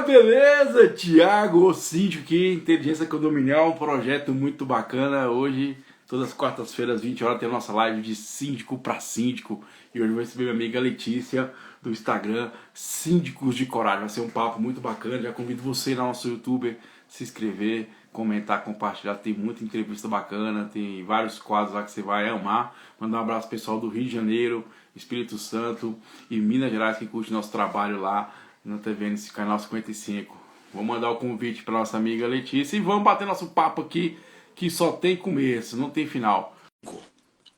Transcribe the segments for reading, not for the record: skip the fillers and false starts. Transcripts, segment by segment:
beleza? Thiago, o síndico aqui, Inteligência Condominial, um projeto muito bacana. Hoje, todas as quartas-feiras, 20 horas, tem a nossa live de síndico para síndico. E hoje eu vou receber minha amiga Letícia, do Instagram, Síndicos de Coragem. Vai ser um papo muito bacana. Já convido você no nosso YouTube, se inscrever, comentar, compartilhar. Tem muita entrevista bacana, tem vários quadros lá que você vai amar. Mandar um abraço pro pessoal do Rio de Janeiro, Espírito Santo e Minas Gerais que curte nosso trabalho lá na TV, nesse canal 55. Vou mandar o convite para nossa amiga Letícia e vamos bater nosso papo aqui, que só tem começo, não tem final.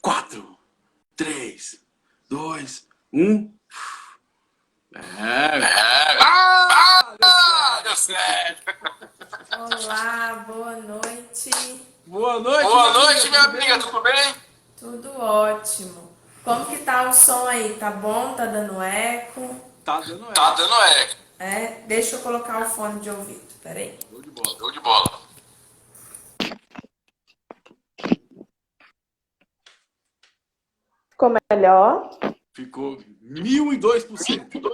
4, 3, 2, 1. Deu certo. Olá, boa noite. Boa noite, Boa noite, minha amiga, tudo bem? Tudo ótimo. Como que tá o som aí? Tá bom? Tá dando eco? Tá dando Tá dando eco. Deixa eu colocar o fone de ouvido. Peraí. Show de bola. Show de bola. Ficou melhor? Ficou 1002%.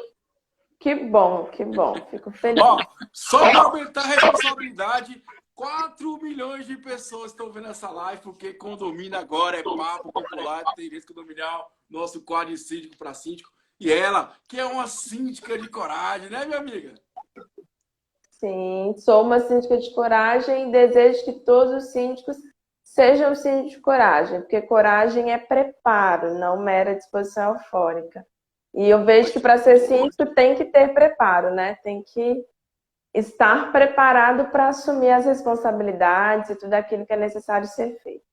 Que bom, que bom. Fico feliz. Ó, só para aumentar a responsabilidade, 4 milhões de pessoas estão vendo essa live, porque condomínio agora é papo popular, inteligência condominial, nosso quadro de síndico para síndico. E ela, que é uma síndica de coragem, né, minha amiga? Sim, sou uma síndica de coragem e desejo que todos os síndicos sejam síndicos de coragem, porque coragem é preparo, não mera disposição eufórica. E eu vejo que para ser síndico tem que ter preparo, né? Tem que estar preparado para assumir as responsabilidades e tudo aquilo que é necessário ser feito.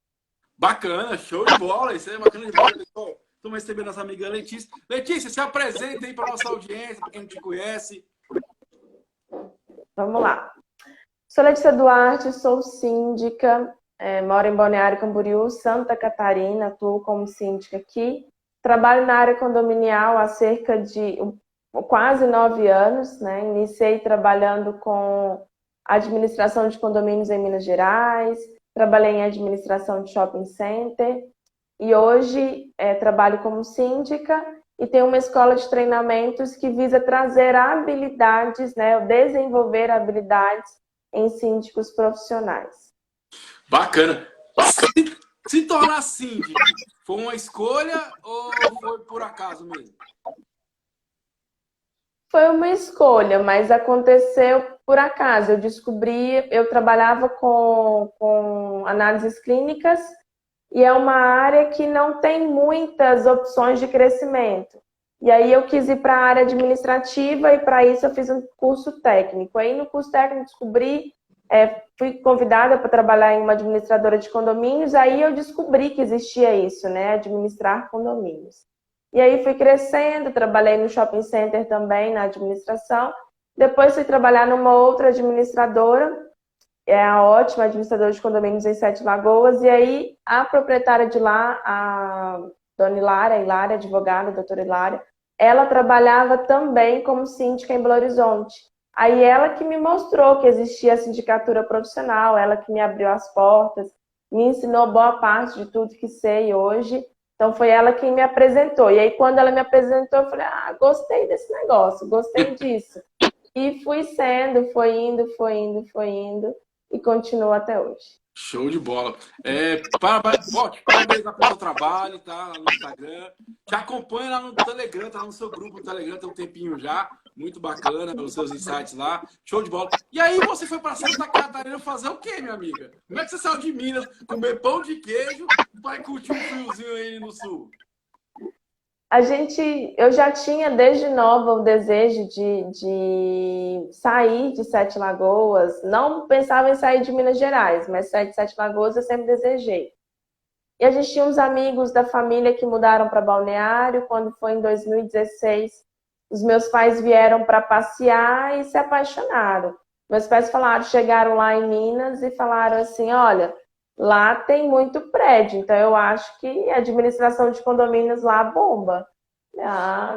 Bacana, show de bola, isso é bacana de bola, pessoal. Estamos recebendo nossa amiga Letícia. Letícia, se apresenta aí para nossa audiência, para quem não te conhece. Vamos lá. Sou Letícia Duarte, sou síndica, moro em Balneário Camboriú, Santa Catarina, atuo como síndica aqui. Trabalho na área condominial há cerca de quase 9 anos, né? Iniciei trabalhando com administração de condomínios em Minas Gerais, trabalhei em administração de shopping center e hoje trabalho como síndica e tenho uma escola de treinamentos que visa trazer habilidades, né? Desenvolver habilidades em síndicos profissionais. Bacana. Se tornar síndico, foi uma escolha ou foi por acaso mesmo? Foi uma escolha, mas aconteceu por acaso. Eu descobri, eu trabalhava com análises clínicas e é uma área que não tem muitas opções de crescimento. E aí eu quis ir para a área administrativa e para isso eu fiz um curso técnico. Aí no curso técnico descobri, fui convidada para trabalhar em uma administradora de condomínios, aí eu descobri que existia isso, né? Administrar condomínios. E aí fui crescendo, trabalhei no shopping center também, na administração. Depois fui trabalhar numa outra administradora, a ótima administradora de condomínios em Sete Lagoas. E aí a proprietária de lá, a dona Hilária, advogada, a doutora Hilária, ela trabalhava também como síndica em Belo Horizonte. Aí ela que me mostrou que existia a sindicatura profissional, ela que me abriu as portas, me ensinou boa parte de tudo que sei hoje. Então foi ela quem me apresentou. E aí quando ela me apresentou, eu falei, gostei desse negócio, gostei disso. E fui sendo, foi indo e continua até hoje. Show de bola. Parabéns pelo seu trabalho, tá? Lá no Instagram. Te acompanha lá no Telegram, tá lá no seu grupo no Telegram, tem um tempinho já. Muito bacana, os seus insights lá. Show de bola. E aí você foi para Santa Catarina fazer o quê, minha amiga? Como é que você saiu de Minas, comer pão de queijo, vai curtir um friozinho aí no sul? Eu já tinha desde nova o desejo de sair de Sete Lagoas. Não pensava em sair de Minas Gerais, mas sair de Sete Lagoas eu sempre desejei. E a gente tinha uns amigos da família que mudaram para Balneário. Quando foi em 2016, os meus pais vieram para passear e se apaixonaram. Meus pais chegaram lá em Minas e falaram assim, olha, lá tem muito prédio, então eu acho que a administração de condomínios lá bomba.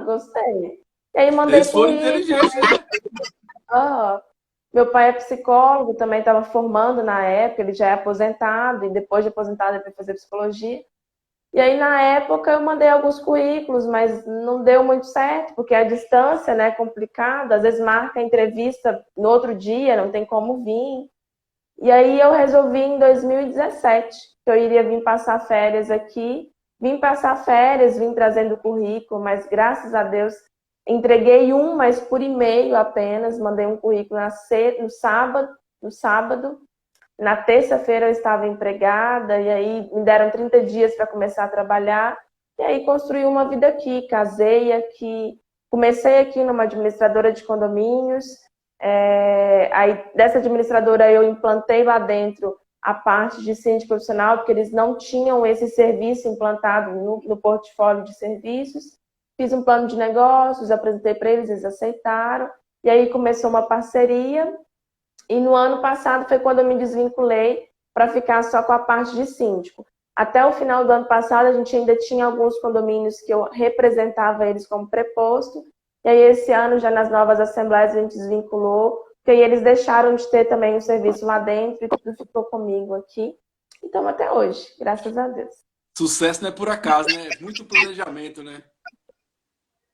Gostei. E aí mandei Eles foram currículo. inteligentes, né? Meu pai é psicólogo, também estava formando na época, ele já é aposentado, e depois de aposentado ele foi fazer psicologia. E aí, na época, eu mandei alguns currículos, mas não deu muito certo, porque a distância, né, é complicada. Às vezes marca a entrevista no outro dia, não tem como vir. E aí eu resolvi em 2017 que eu iria vir passar férias aqui. Vim passar férias, vim trazendo currículo, mas graças a Deus entreguei um, mas por e-mail apenas. Mandei um currículo no sábado. Na terça-feira eu estava empregada e aí me deram 30 dias para começar a trabalhar. E aí construí uma vida aqui, casei aqui, comecei aqui numa administradora de condomínios. Aí dessa administradora eu implantei lá dentro a parte de síndico profissional, porque eles não tinham esse serviço implantado no portfólio de serviços. Fiz um plano de negócios, apresentei para eles, eles aceitaram. E aí começou uma parceria. E no ano passado foi quando eu me desvinculei para ficar só com a parte de síndico. Até o final do ano passado, a gente ainda tinha alguns condomínios que eu representava eles como preposto. E aí, esse ano, já nas novas assembleias, a gente desvinculou, porque aí eles deixaram de ter também o serviço lá dentro e tudo ficou comigo aqui. Então, até hoje, graças a Deus. Sucesso não é por acaso, né? Muito planejamento, né?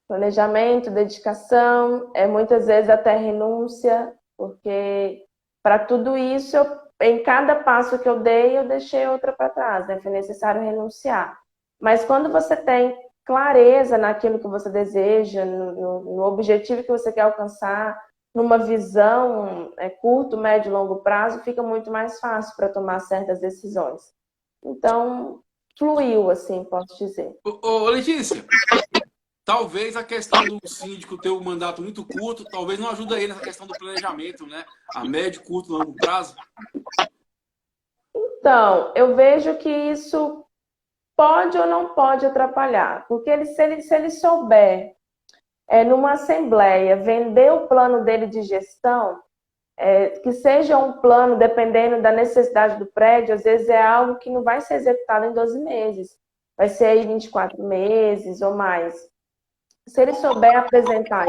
Planejamento, dedicação, muitas vezes até renúncia, porque para tudo isso, em cada passo que eu dei, eu deixei outra para trás, né? Foi necessário renunciar. Mas quando você tem clareza naquilo que você deseja, no objetivo que você quer alcançar, numa visão curto, médio e longo prazo, fica muito mais fácil para tomar certas decisões. Então, fluiu, assim, posso dizer. Ô, Letícia, talvez a questão do síndico ter um mandato muito curto, talvez não ajude ele nessa questão do planejamento, né? A médio, curto e longo prazo. Então, eu vejo que isso pode ou não pode atrapalhar, porque se ele souber, numa assembleia, vender o plano dele de gestão, que seja um plano dependendo da necessidade do prédio, às vezes é algo que não vai ser executado em 12 meses, vai ser aí 24 meses ou mais. Se ele souber apresentar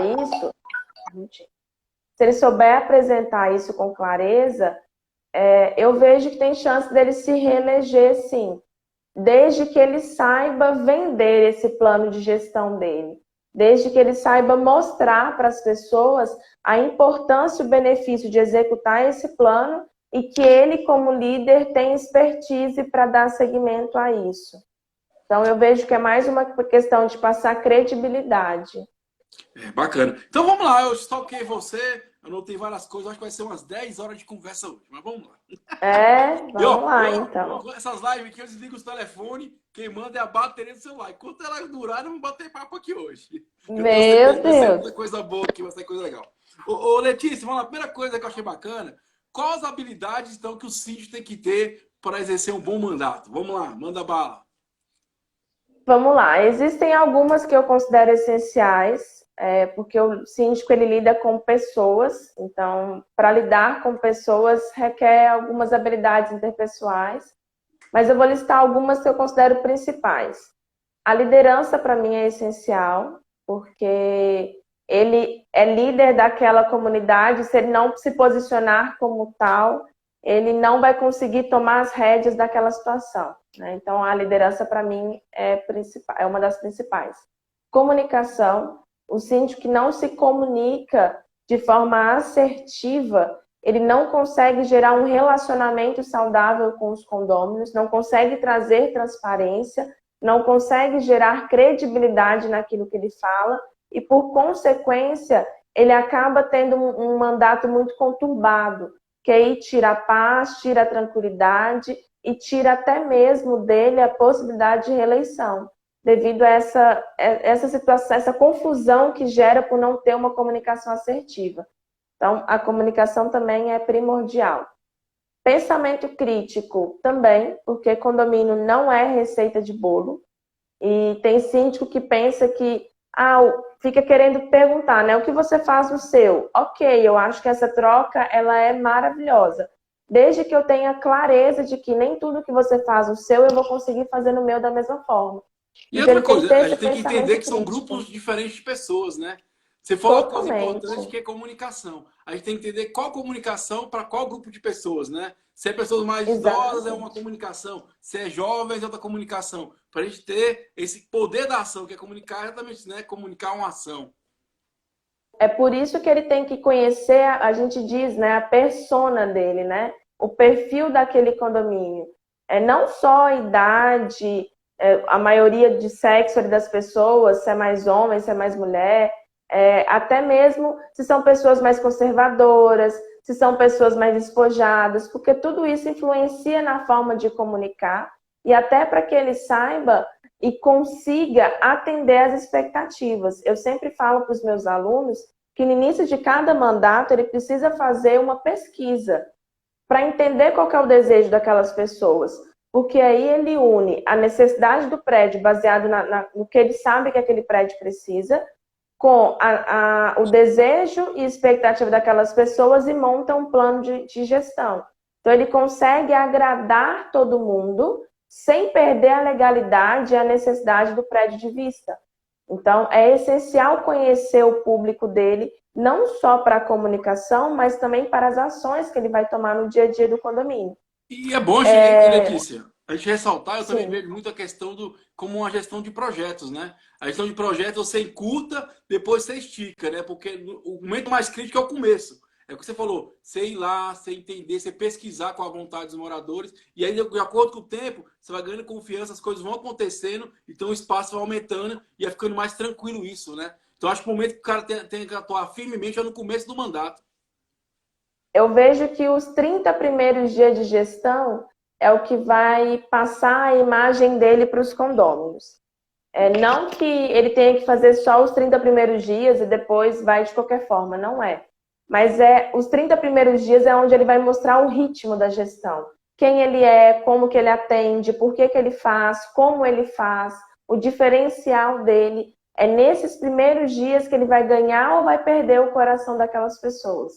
isso com clareza, eu vejo que tem chance dele se reeleger, sim. Desde que ele saiba vender esse plano de gestão dele. Desde que ele saiba mostrar para as pessoas a importância e o benefício de executar esse plano e que ele, como líder, tem expertise para dar seguimento a isso. Então, eu vejo que é mais uma questão de passar credibilidade. Bacana. Então, vamos lá. Eu stalkeei você, anotei várias coisas. Acho que vai ser umas 10 horas de conversa hoje. Mas vamos lá. Vamos lá, então. Essas lives aqui, eu desligo os telefones. Quem manda é a bateria do celular. Enquanto ela durar, não vamos bater papo aqui hoje. Meu Deus. Vai ser muita coisa boa aqui, vai ser coisa legal. Ô, Letícia, vamos lá. A primeira coisa que eu achei bacana, quais as habilidades, então, que o síndico tem que ter para exercer um bom mandato? Vamos lá, manda bala. Vamos lá, existem algumas que eu considero essenciais, porque o síndico ele lida com pessoas, então para lidar com pessoas requer algumas habilidades interpessoais, mas eu vou listar algumas que eu considero principais. A liderança para mim é essencial, porque ele é líder daquela comunidade, se ele não se posicionar como tal, ele não vai conseguir tomar as rédeas daquela situação, né? Então, a liderança, para mim, é uma das principais. Comunicação. O síndico que não se comunica de forma assertiva, ele não consegue gerar um relacionamento saudável com os condôminos, não consegue trazer transparência, não consegue gerar credibilidade naquilo que ele fala e, por consequência, ele acaba tendo um mandato muito conturbado, que aí tira a paz, tira a tranquilidade e tira até mesmo dele a possibilidade de reeleição, devido a essa situação, essa confusão que gera por não ter uma comunicação assertiva. Então, a comunicação também é primordial. Pensamento crítico também, porque condomínio não é receita de bolo, e tem síndico que pensa que fica querendo perguntar, né? O que você faz no seu? Ok, eu acho que essa troca ela é maravilhosa. Desde que eu tenha clareza de que nem tudo que você faz no seu eu vou conseguir fazer no meu da mesma forma. E outra coisa, a gente tem que entender que são grupos diferentes de pessoas, né? Você falou uma coisa Totalmente. importante que é comunicação. A gente tem que entender qual comunicação para qual grupo de pessoas, né? Se é pessoas mais idosas, é uma Exatamente. comunicação. Se é jovens, é outra comunicação. Para a gente ter esse poder da ação, que é comunicar exatamente, né? Comunicar uma ação. É por isso que ele tem que conhecer, a gente diz, né, a persona dele, né? O perfil daquele condomínio. É não só a idade, a maioria de sexo ali das pessoas, se é mais homem, se é mais mulher, até mesmo se são pessoas mais conservadoras, se são pessoas mais despojadas, porque tudo isso influencia na forma de comunicar e até para que ele saiba e consiga atender às expectativas. Eu sempre falo para os meus alunos que no início de cada mandato ele precisa fazer uma pesquisa para entender qual que é o desejo daquelas pessoas. Porque aí ele une a necessidade do prédio baseado no que ele sabe que aquele prédio precisa com o desejo e expectativa daquelas pessoas e monta um plano de gestão. Então ele consegue agradar todo mundo sem perder a legalidade e a necessidade do prédio de vista. Então, é essencial conhecer o público dele, não só para a comunicação, mas também para as ações que ele vai tomar no dia a dia do condomínio. E é bom, Letícia, a gente ressaltar, eu também Sim. vejo muito a questão como uma gestão de projetos, né? A gestão de projetos você encurta, depois você estica, né? Porque o momento mais crítico é o começo. É o que você falou, você ir lá, você entender, você pesquisar com a vontade dos moradores, e aí, de acordo com o tempo, você vai ganhando confiança, as coisas vão acontecendo, então o espaço vai aumentando e vai ficando mais tranquilo isso, né? Então acho que o momento que o cara tem que atuar firmemente é no começo do mandato. Eu vejo que os 30 primeiros dias de gestão é o que vai passar a imagem dele para os condôminos. Não que ele tenha que fazer só os 30 primeiros dias e depois vai de qualquer forma, não é. Mas os 30 primeiros dias é onde ele vai mostrar o ritmo da gestão. Quem ele é, como que ele atende, por que ele faz, como ele faz, o diferencial dele. É nesses primeiros dias que ele vai ganhar ou vai perder o coração daquelas pessoas.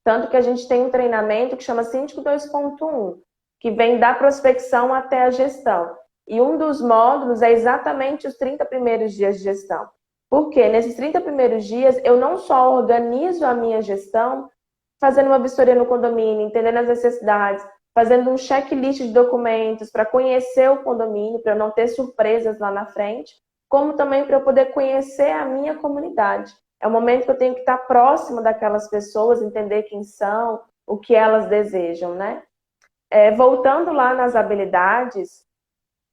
Tanto que a gente tem um treinamento que chama Síndico 2.1, que vem da prospecção até a gestão. E um dos módulos é exatamente os 30 primeiros dias de gestão. Porque nesses 30 primeiros dias, eu não só organizo a minha gestão, fazendo uma vistoria no condomínio, entendendo as necessidades, fazendo um checklist de documentos para conhecer o condomínio, para eu não ter surpresas lá na frente, como também para eu poder conhecer a minha comunidade. É o momento que eu tenho que estar próximo daquelas pessoas, entender quem são, o que elas desejam, né? Voltando lá nas habilidades,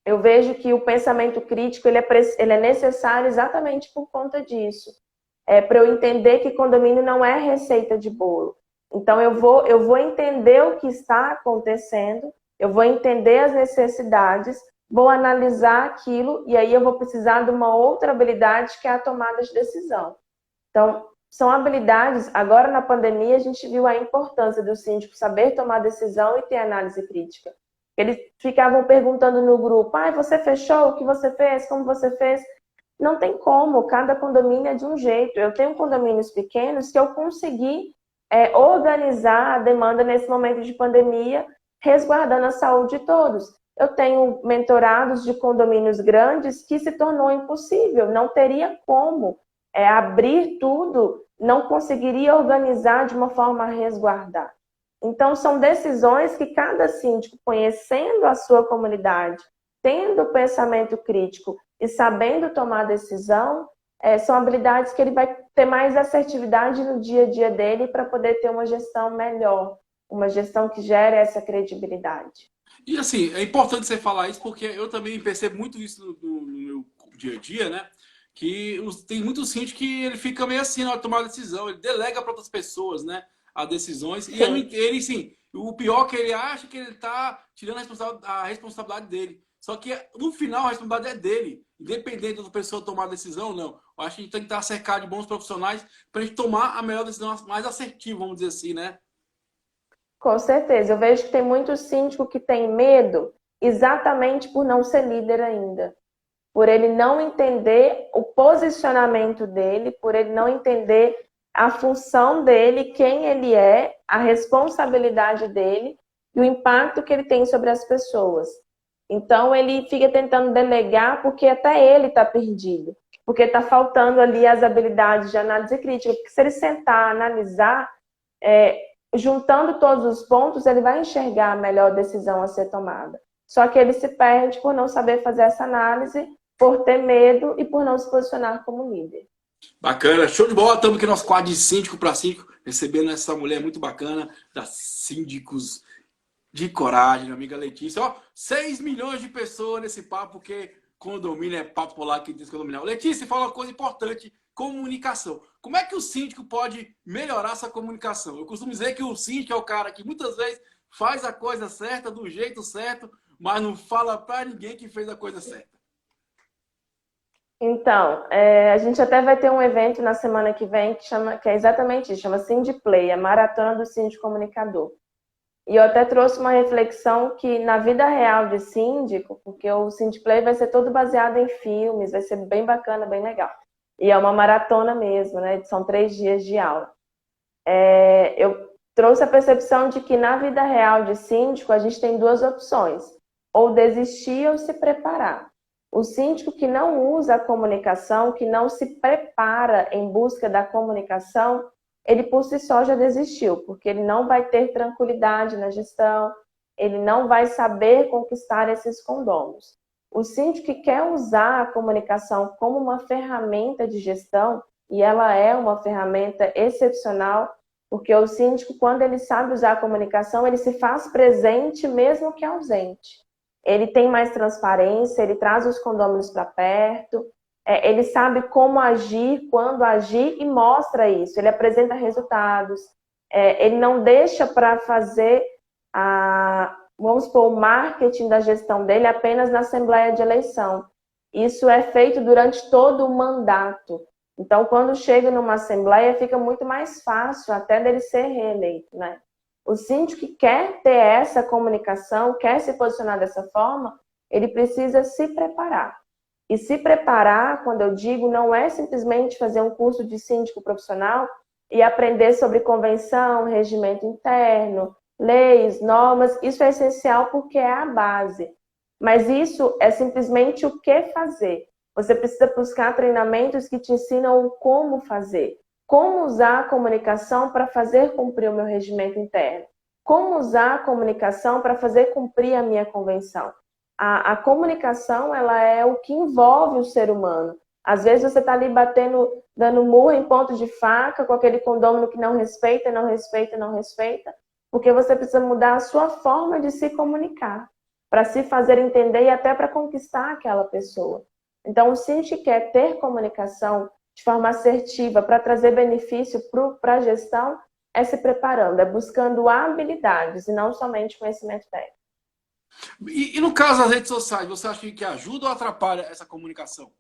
eu vejo que o pensamento crítico ele é necessário exatamente por conta disso. Para eu entender que condomínio não é receita de bolo. Então, eu vou entender o que está acontecendo, eu vou entender as necessidades, vou analisar aquilo e aí eu vou precisar de uma outra habilidade que é a tomada de decisão. Então, são habilidades, agora na pandemia a gente viu a importância do síndico saber tomar decisão e ter análise crítica. Eles ficavam perguntando no grupo, você fechou? O que você fez? Como você fez? Não tem como, cada condomínio é de um jeito. Eu tenho condomínios pequenos que eu consegui organizar a demanda nesse momento de pandemia, resguardando a saúde de todos. Eu tenho mentorados de condomínios grandes que se tornou impossível, não teria como abrir tudo, não conseguiria organizar de uma forma a resguardar. Então, são decisões que cada síndico, conhecendo a sua comunidade, tendo pensamento crítico e sabendo tomar decisão, são habilidades que ele vai ter mais assertividade no dia a dia dele para poder ter uma gestão melhor, uma gestão que gere essa credibilidade. E assim, é importante você falar isso porque eu também percebo muito isso no meu dia a dia, né? Que tem muito síndico que ele fica meio assim na hora de tomar a decisão, ele delega para outras pessoas, né? As decisões. E ele, sim, o pior é que ele acha que ele está tirando a responsabilidade dele. Só que no final a responsabilidade é dele, independente da pessoa tomar a decisão ou não. Eu acho que a gente tem que estar cercado de bons profissionais para a gente tomar a melhor decisão, mais assertiva, vamos dizer assim, né? Com certeza. Eu vejo que tem muito síndico que tem medo exatamente por não ser líder ainda. Por ele não entender o posicionamento dele, por ele não entender a função dele, quem ele é, a responsabilidade dele e o impacto que ele tem sobre as pessoas. Então, ele fica tentando delegar porque até ele está perdido. porque está faltando ali as habilidades de análise crítica, porque se ele sentar, analisar, juntando todos os pontos, ele vai enxergar a melhor decisão a ser tomada. Só que ele se perde por não saber fazer essa análise, por ter medo e por não se posicionar como líder. Bacana, show de bola. Estamos aqui no nosso quadro de síndico para síndico, recebendo essa mulher muito bacana, da Síndicos de Coragem, minha amiga Letícia. Ó, 6 milhões de pessoas nesse papo, porque condomínio é papo popular que diz condomínio. Letícia, fala uma coisa importante, comunicação. Como é que o síndico pode melhorar essa comunicação? Eu costumo dizer que o síndico é o cara que muitas vezes faz a coisa certa, do jeito certo, mas não fala para ninguém que fez a coisa certa. Então, a gente até vai ter um evento na semana que vem que é exatamente isso, chama Síndiplay, a Maratona do Síndico Comunicador. E eu até trouxe uma reflexão que na vida real de síndico, porque o Síndiplay vai ser todo baseado em filmes, vai ser bem bacana, bem legal. E é uma maratona mesmo, né? São 3 dias de aula. Eu trouxe a percepção de que na vida real de síndico a gente tem 2 opções, ou desistir ou se preparar. O síndico que não usa a comunicação, que não se prepara em busca da comunicação, ele por si só já desistiu, porque ele não vai ter tranquilidade na gestão, ele não vai saber conquistar esses condôminos. O síndico que quer usar a comunicação como uma ferramenta de gestão, e ela é uma ferramenta excepcional, porque o síndico, quando ele sabe usar a comunicação, ele se faz presente mesmo que ausente. Ele tem mais transparência, ele traz os condôminos para perto, ele sabe como agir, quando agir e mostra isso. Ele apresenta resultados, ele não deixa para fazer, vamos supor, o marketing da gestão dele apenas na Assembleia de Eleição. Isso é feito durante todo o mandato. Então, quando chega numa Assembleia, fica muito mais fácil até dele ser reeleito, né? O síndico que quer ter essa comunicação, quer se posicionar dessa forma, ele precisa se preparar. E se preparar, quando eu digo, não é simplesmente fazer um curso de síndico profissional e aprender sobre convenção, regimento interno, leis, normas. Isso é essencial porque é a base. Mas isso é simplesmente o que fazer. Você precisa buscar treinamentos que te ensinam o como fazer. Como usar a comunicação para fazer cumprir o meu regimento interno? Como usar a comunicação para fazer cumprir a minha convenção? A comunicação, ela é o que envolve o ser humano. Às vezes você está ali dando murro em ponto de faca com aquele condômino que não respeita, não respeita, não respeita, porque você precisa mudar a sua forma de se comunicar, para se fazer entender e até para conquistar aquela pessoa. Então, o síndico quer ter comunicação de forma assertiva para trazer benefício para a gestão, é se preparando, é buscando habilidades e não somente conhecimento técnico. E no caso das redes sociais, você acha que ajuda ou atrapalha essa comunicação?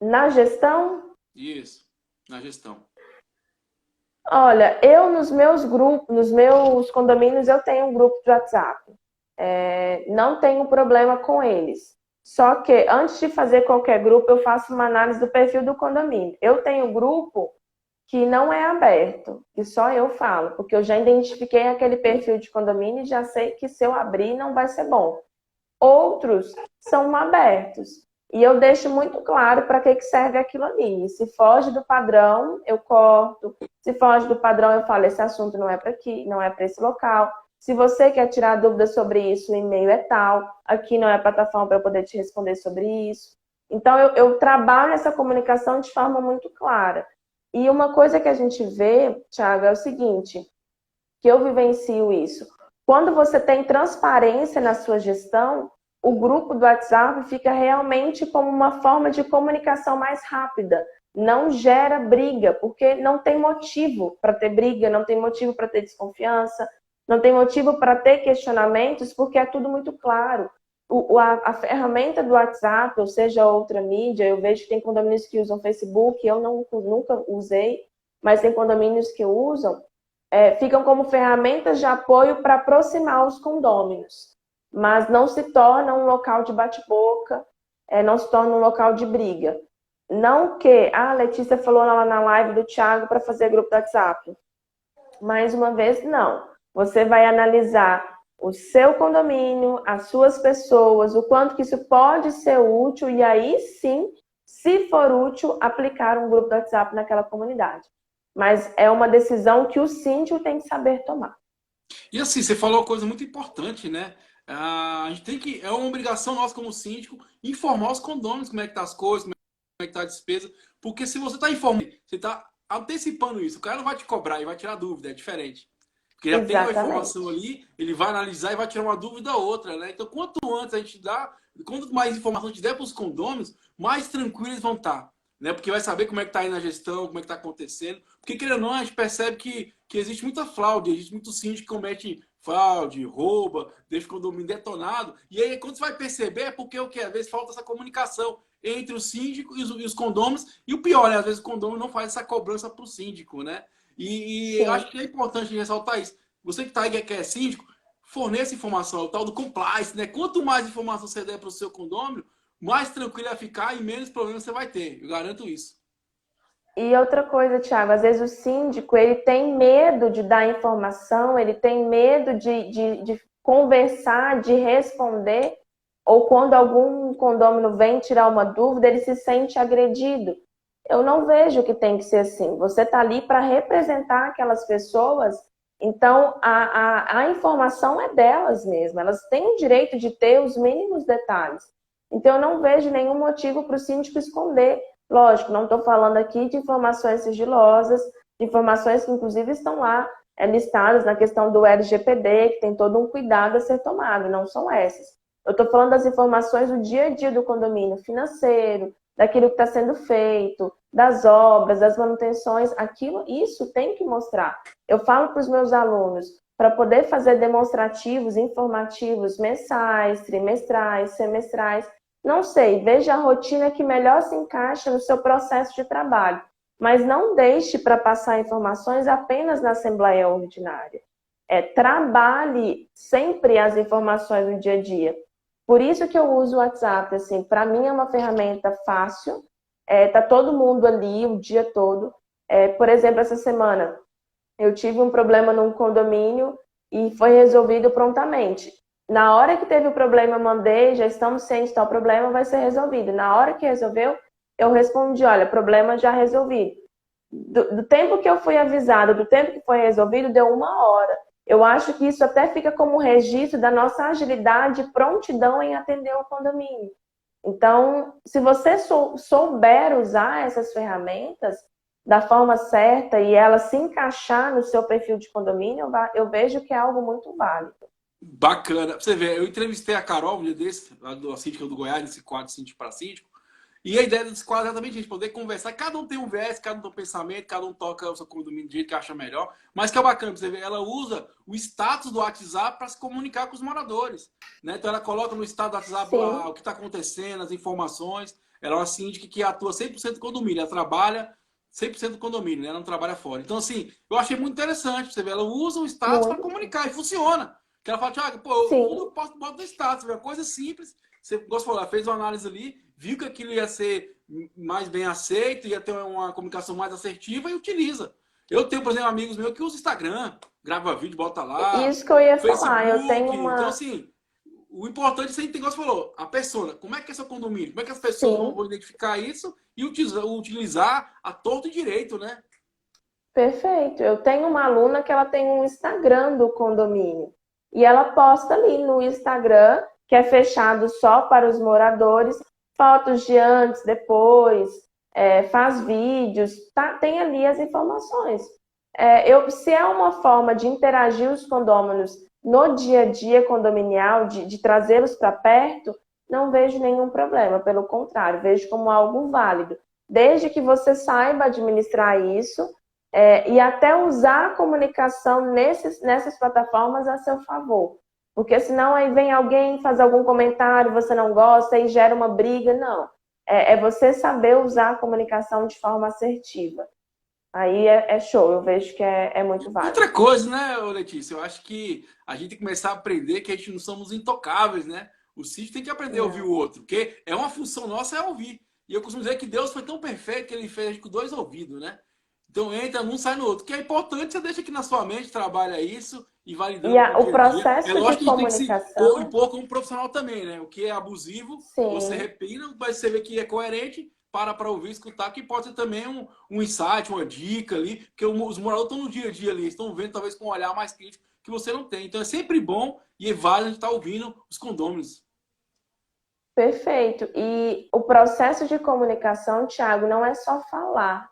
Na gestão? Isso, na gestão. Olha, eu nos meus grupos, nos meus condomínios, eu tenho um grupo de WhatsApp. Não tenho problema com eles. Só que antes de fazer qualquer grupo, eu faço uma análise do perfil do condomínio. Eu tenho grupo que não é aberto, que só eu falo, porque eu já identifiquei aquele perfil de condomínio e já sei que se eu abrir não vai ser bom. Outros são abertos. E eu deixo muito claro para que serve aquilo ali. Se foge do padrão, eu corto. Se foge do padrão, eu falo, esse assunto não é para aqui, não é para esse local. Se você quer tirar dúvidas sobre isso, o e-mail é tal. Aqui não é a plataforma para eu poder te responder sobre isso. Então, eu trabalho essa comunicação de forma muito clara. E uma coisa que a gente vê, Thiago, é o seguinte, que eu vivencio isso. Quando você tem transparência na sua gestão, o grupo do WhatsApp fica realmente como uma forma de comunicação mais rápida. Não gera briga, porque não tem motivo para ter briga, não tem motivo para ter desconfiança, não tem motivo para ter questionamentos, porque é tudo muito claro. A ferramenta do WhatsApp, ou seja, outra mídia, eu vejo que tem condomínios que usam Facebook, eu nunca usei, mas tem condomínios que usam, ficam como ferramentas de apoio para aproximar os condôminos, mas não se torna um local de bate-boca, não se torna um local de briga. Não que, a Letícia falou lá na live do Thiago para fazer grupo do WhatsApp. Mais uma vez, não. Você vai analisar o seu condomínio, as suas pessoas, o quanto que isso pode ser útil e aí sim, se for útil, aplicar um grupo do WhatsApp naquela comunidade. Mas é uma decisão que o síndico tem que saber tomar. E assim, você falou uma coisa muito importante, né? A gente tem que, é uma obrigação nossa como síndico, informar os condôminos como é que tá as coisas, como é que tá a despesa, porque se você está informando, você está antecipando isso, o cara não vai te cobrar e vai tirar dúvida, é diferente. Porque já tem uma informação ali, ele vai analisar e vai tirar uma dúvida ou outra, né? Então, quanto antes a gente dá, quanto mais informação a gente der para os condôminos, mais tranquilos eles vão estar. Né? Porque vai saber como é que está aí na gestão, como é que está acontecendo. Porque, querendo ou não, a gente percebe que existe muita fraude, existe muito síndico que comete fraude, rouba, deixa o condomínio detonado. E aí, quando você vai perceber, é porque o que? Às vezes falta essa comunicação entre o síndico e os condôminos. E o pior, né? Às vezes o condômino não faz essa cobrança para o síndico, né? E eu acho que é importante ressaltar isso. Você que está aí, que é síndico, forneça informação, o tal do compliance, né? Quanto mais informação você der para o seu condômino, mais tranquilo vai ficar e menos problemas você vai ter. Eu garanto isso. E outra coisa, Thiago, às vezes o síndico ele tem medo de dar informação, ele tem medo de conversar, de responder, ou quando algum condômino vem tirar uma dúvida, ele se sente agredido. Eu não vejo que tem que ser assim. Você está ali para representar aquelas pessoas, então a informação é delas mesmo. Elas têm o direito de ter os mínimos detalhes. Então eu não vejo nenhum motivo para o síndico esconder. Lógico, não estou falando aqui de informações sigilosas, de informações que inclusive estão lá listadas na questão do LGPD, que tem todo um cuidado a ser tomado, não são essas. Eu estou falando das informações do dia a dia do condomínio financeiro, daquilo que está sendo feito, das obras, das manutenções, isso tem que mostrar. Eu falo para os meus alunos, para poder fazer demonstrativos, informativos, mensais, trimestrais, semestrais, não sei, veja a rotina que melhor se encaixa no seu processo de trabalho, mas não deixe para passar informações apenas na Assembleia Ordinária. Trabalhe sempre as informações no dia a dia. Por isso que eu uso o WhatsApp, assim, para mim é uma ferramenta fácil, tá todo mundo ali o dia todo. Por exemplo, essa semana eu tive um problema num condomínio e foi resolvido prontamente. Na hora que teve o problema, eu mandei, já estamos cientes de tal problema, vai ser resolvido. Na hora que resolveu, eu respondi, olha, problema já resolvido. Do tempo que eu fui avisada, do tempo que foi resolvido, deu 1 hora. Eu acho que isso até fica como registro da nossa agilidade e prontidão em atender o condomínio. Então, se você souber usar essas ferramentas da forma certa e ela se encaixar no seu perfil de condomínio, eu vejo que é algo muito válido. Bacana. Você vê, eu entrevistei a Carol, um dia desse, lá do Síndica do Goiás, nesse quadro Síndico para Síndico. E a ideia desse quadro é exatamente a gente poder conversar. Cada um tem um viés, cada um tem um pensamento, cada um toca o seu condomínio do jeito que acha melhor. Mas que é bacana, você vê, ela usa o status do WhatsApp para se comunicar com os moradores. Né? Então ela coloca no status do WhatsApp o que está acontecendo, as informações. Ela é uma síndica que atua 100% do condomínio. Ela trabalha 100% do condomínio, né? Ela não trabalha fora. Então, assim, eu achei muito interessante. Você vê, ela usa o status para comunicar e funciona. Que ela fala, Thiago, pô, eu posto no status, é uma coisa simples. Você, como você falou, ela fez uma análise ali, viu que aquilo ia ser mais bem aceito, ia ter uma comunicação mais assertiva e utiliza. Eu tenho, por exemplo, amigos meus que usam Instagram, grava vídeo, bota lá. Isso que eu ia Facebook, falar, eu tenho uma... Então, assim, o importante é você entender, como você falou, a persona. Como é que é seu condomínio? Como é que as pessoas vão identificar isso e utilizar a torto e direito, né? Perfeito. Eu tenho uma aluna que ela tem um Instagram do condomínio. E ela posta ali no Instagram, que é fechado só para os moradores, fotos de antes, depois, faz vídeos, tem ali as informações. Se é uma forma de interagir os condôminos no dia a dia condominial, de trazê-los para perto, não vejo nenhum problema. Pelo contrário, vejo como algo válido. Desde que você saiba administrar isso, e até usar a comunicação nessas plataformas a seu favor. Porque senão aí vem alguém fazer algum comentário, você não gosta e gera uma briga. Não. É você saber usar a comunicação de forma assertiva. Aí é show, eu vejo que é muito válido. Outra coisa, né, Letícia? Eu acho que a gente tem que começar a aprender que a gente não somos intocáveis, né? O síndico tem que aprender a ouvir o outro, porque é uma função nossa ouvir. E eu costumo dizer que Deus foi tão perfeito que ele fez a gente com 2 ouvidos, né? Então entra num, sai no outro. Que é importante, você deixa aqui na sua mente, trabalha isso e validando E no o dia a dia. processo É lógico de que a gente tem que se comunicação, impor como profissional também, né? O que é abusivo, você sim, repina, mas você vê que é coerente, para ouvir, escutar, que pode ser também um insight, uma dica ali, porque os moradores estão no dia a dia ali, estão vendo talvez com um olhar mais crítico que você não tem. Então é sempre bom e é válido estar ouvindo os condôminos. perfeito. E o processo de comunicação, Thiago, não é só falar.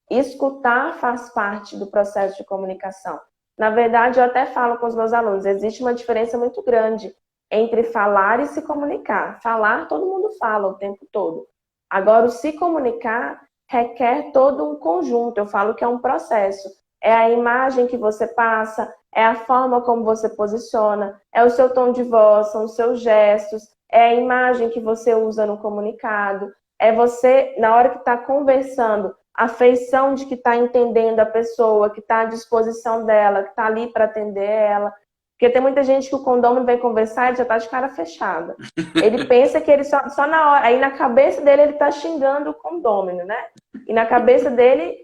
Escutar faz parte do processo de comunicação. Na verdade, eu até falo com os meus alunos, existe uma diferença muito grande entre falar e se comunicar. Falar, todo mundo fala o tempo todo. Agora, o se comunicar requer todo um conjunto. Eu falo que é um processo. É a imagem que você passa, é a forma como você posiciona, é o seu tom de voz, são os seus gestos, é a imagem que você usa no comunicado, é você, na hora que está conversando, a feição de que está entendendo a pessoa, que está à disposição dela, que está ali para atender ela. Porque tem muita gente que o condômino vem conversar e já está de cara fechada. Ele pensa que ele só na hora, aí na cabeça dele ele está xingando o condômino, né? E na cabeça dele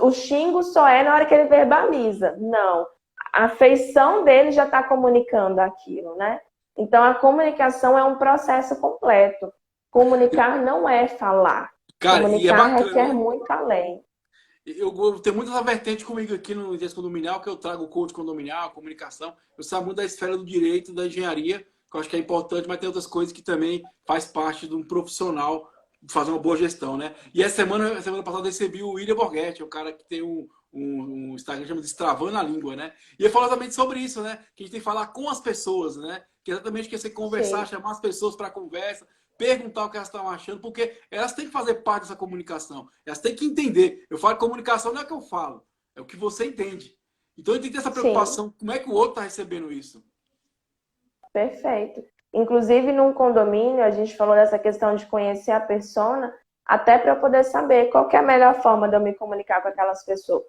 o xingo só é na hora que ele verbaliza. Não. A feição dele já está comunicando aquilo, né? Então a comunicação é um processo completo. Comunicar não é falar. Cara, e é Comunicar bacana, requer né? muito além. Eu tenho muitas vertentes comigo aqui no Dias Condominial, que eu trago coach condominial, comunicação. Eu saio muito da esfera do direito, da engenharia, que eu acho que é importante, mas tem outras coisas que também faz parte de um profissional fazer uma boa gestão, né? E essa semana passada, eu recebi o William Borghetti, um cara que tem um Instagram que chama de Destravando a Língua, né? E ele falou exatamente sobre isso, né? Que a gente tem que falar com as pessoas, né? Que exatamente que é você conversar, Sim. chamar as pessoas para conversa, perguntar o que elas estão achando, porque elas têm que fazer parte dessa comunicação. Elas têm que entender. Eu falo que comunicação não é o que eu falo, é o que você entende. Então, eu tenho que ter essa Sim, preocupação. Como é que o outro está recebendo isso? perfeito. Inclusive, num condomínio, a gente falou dessa questão de conhecer a persona, até para eu poder saber qual que é a melhor forma de eu me comunicar com aquelas pessoas.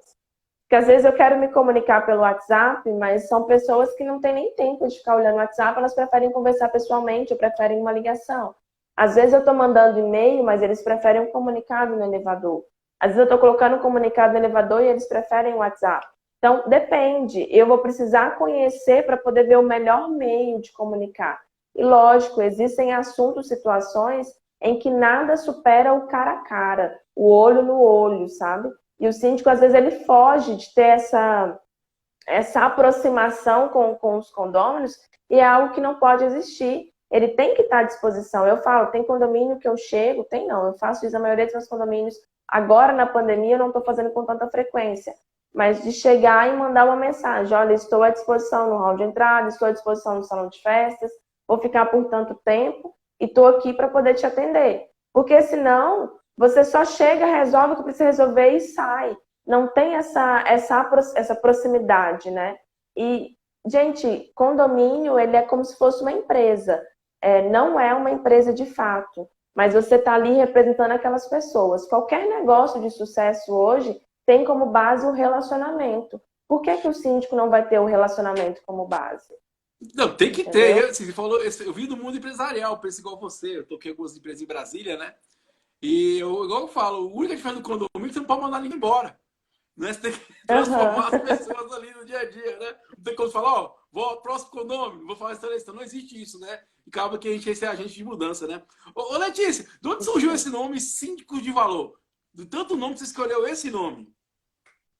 Porque às vezes eu quero me comunicar pelo WhatsApp, mas são pessoas que não têm nem tempo de ficar olhando o WhatsApp, elas preferem conversar pessoalmente ou preferem uma ligação. Às vezes eu estou mandando e-mail, mas eles preferem um comunicado no elevador. Às vezes eu estou colocando um comunicado no elevador e eles preferem o WhatsApp. Então, depende. Eu vou precisar conhecer para poder ver o melhor meio de comunicar. E lógico, existem assuntos, situações em que nada supera o cara a cara, o olho no olho, sabe? E o síndico, às vezes, ele foge de ter essa aproximação com os condôminos e é algo que não pode existir. Ele tem que estar à disposição. Eu falo, tem condomínio que eu chego, tem não, eu faço isso na maioria dos meus condomínios. Agora, na pandemia, eu não estou fazendo com tanta frequência, mas de chegar e mandar uma mensagem, olha, estou à disposição no hall de entrada, estou à disposição no salão de festas, vou ficar por tanto tempo e estou aqui para poder te atender. Porque senão, você só chega, resolve o que precisa resolver e sai. Não tem essa proximidade, né? E, gente, condomínio, ele é como se fosse uma empresa. Não é uma empresa de fato, mas você está ali representando aquelas pessoas. Qualquer negócio de sucesso hoje tem como base o relacionamento. Por que o síndico não vai ter o relacionamento como base? Não, tem que ter. Entendeu? Você falou, eu vim do mundo empresarial, penso igual você. Eu toquei algumas empresas em Brasília, né? E igual eu falo, a única diferença do condomínio é que você não pode mandar ninguém embora. Né? Você tem que transformar as Uhum. pessoas ali no dia a dia, né? Não tem como falar, ó, vou ao próximo condomínio, vou fazer essa eleição. Não existe isso, né? E acaba que a gente é esse agente de mudança, né? Ô Letícia, de onde surgiu esse nome, Síndicos de Valor? De tanto nome que você escolheu esse nome.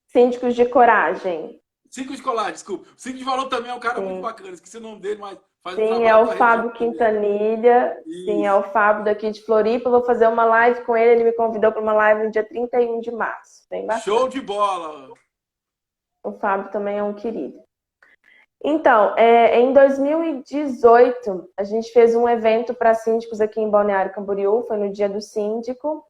Síndicos de coragem. Síndico escolar, desculpa. O Síndico de Valor também é um cara muito Sim. bacana. Esqueci o nome dele, mas faz um Sim, é trabalho o com a região Fábio também. Quintanilha. Sim, é Isso. o Fábio daqui de Floripa. Eu vou fazer uma live com ele. Ele me convidou para uma live no dia 31 de março. Bem Show bacana. de bola. O Fábio também é um querido. Então, em 2018, a gente fez um evento para síndicos aqui em Balneário Camboriú. Foi no Dia do Síndico.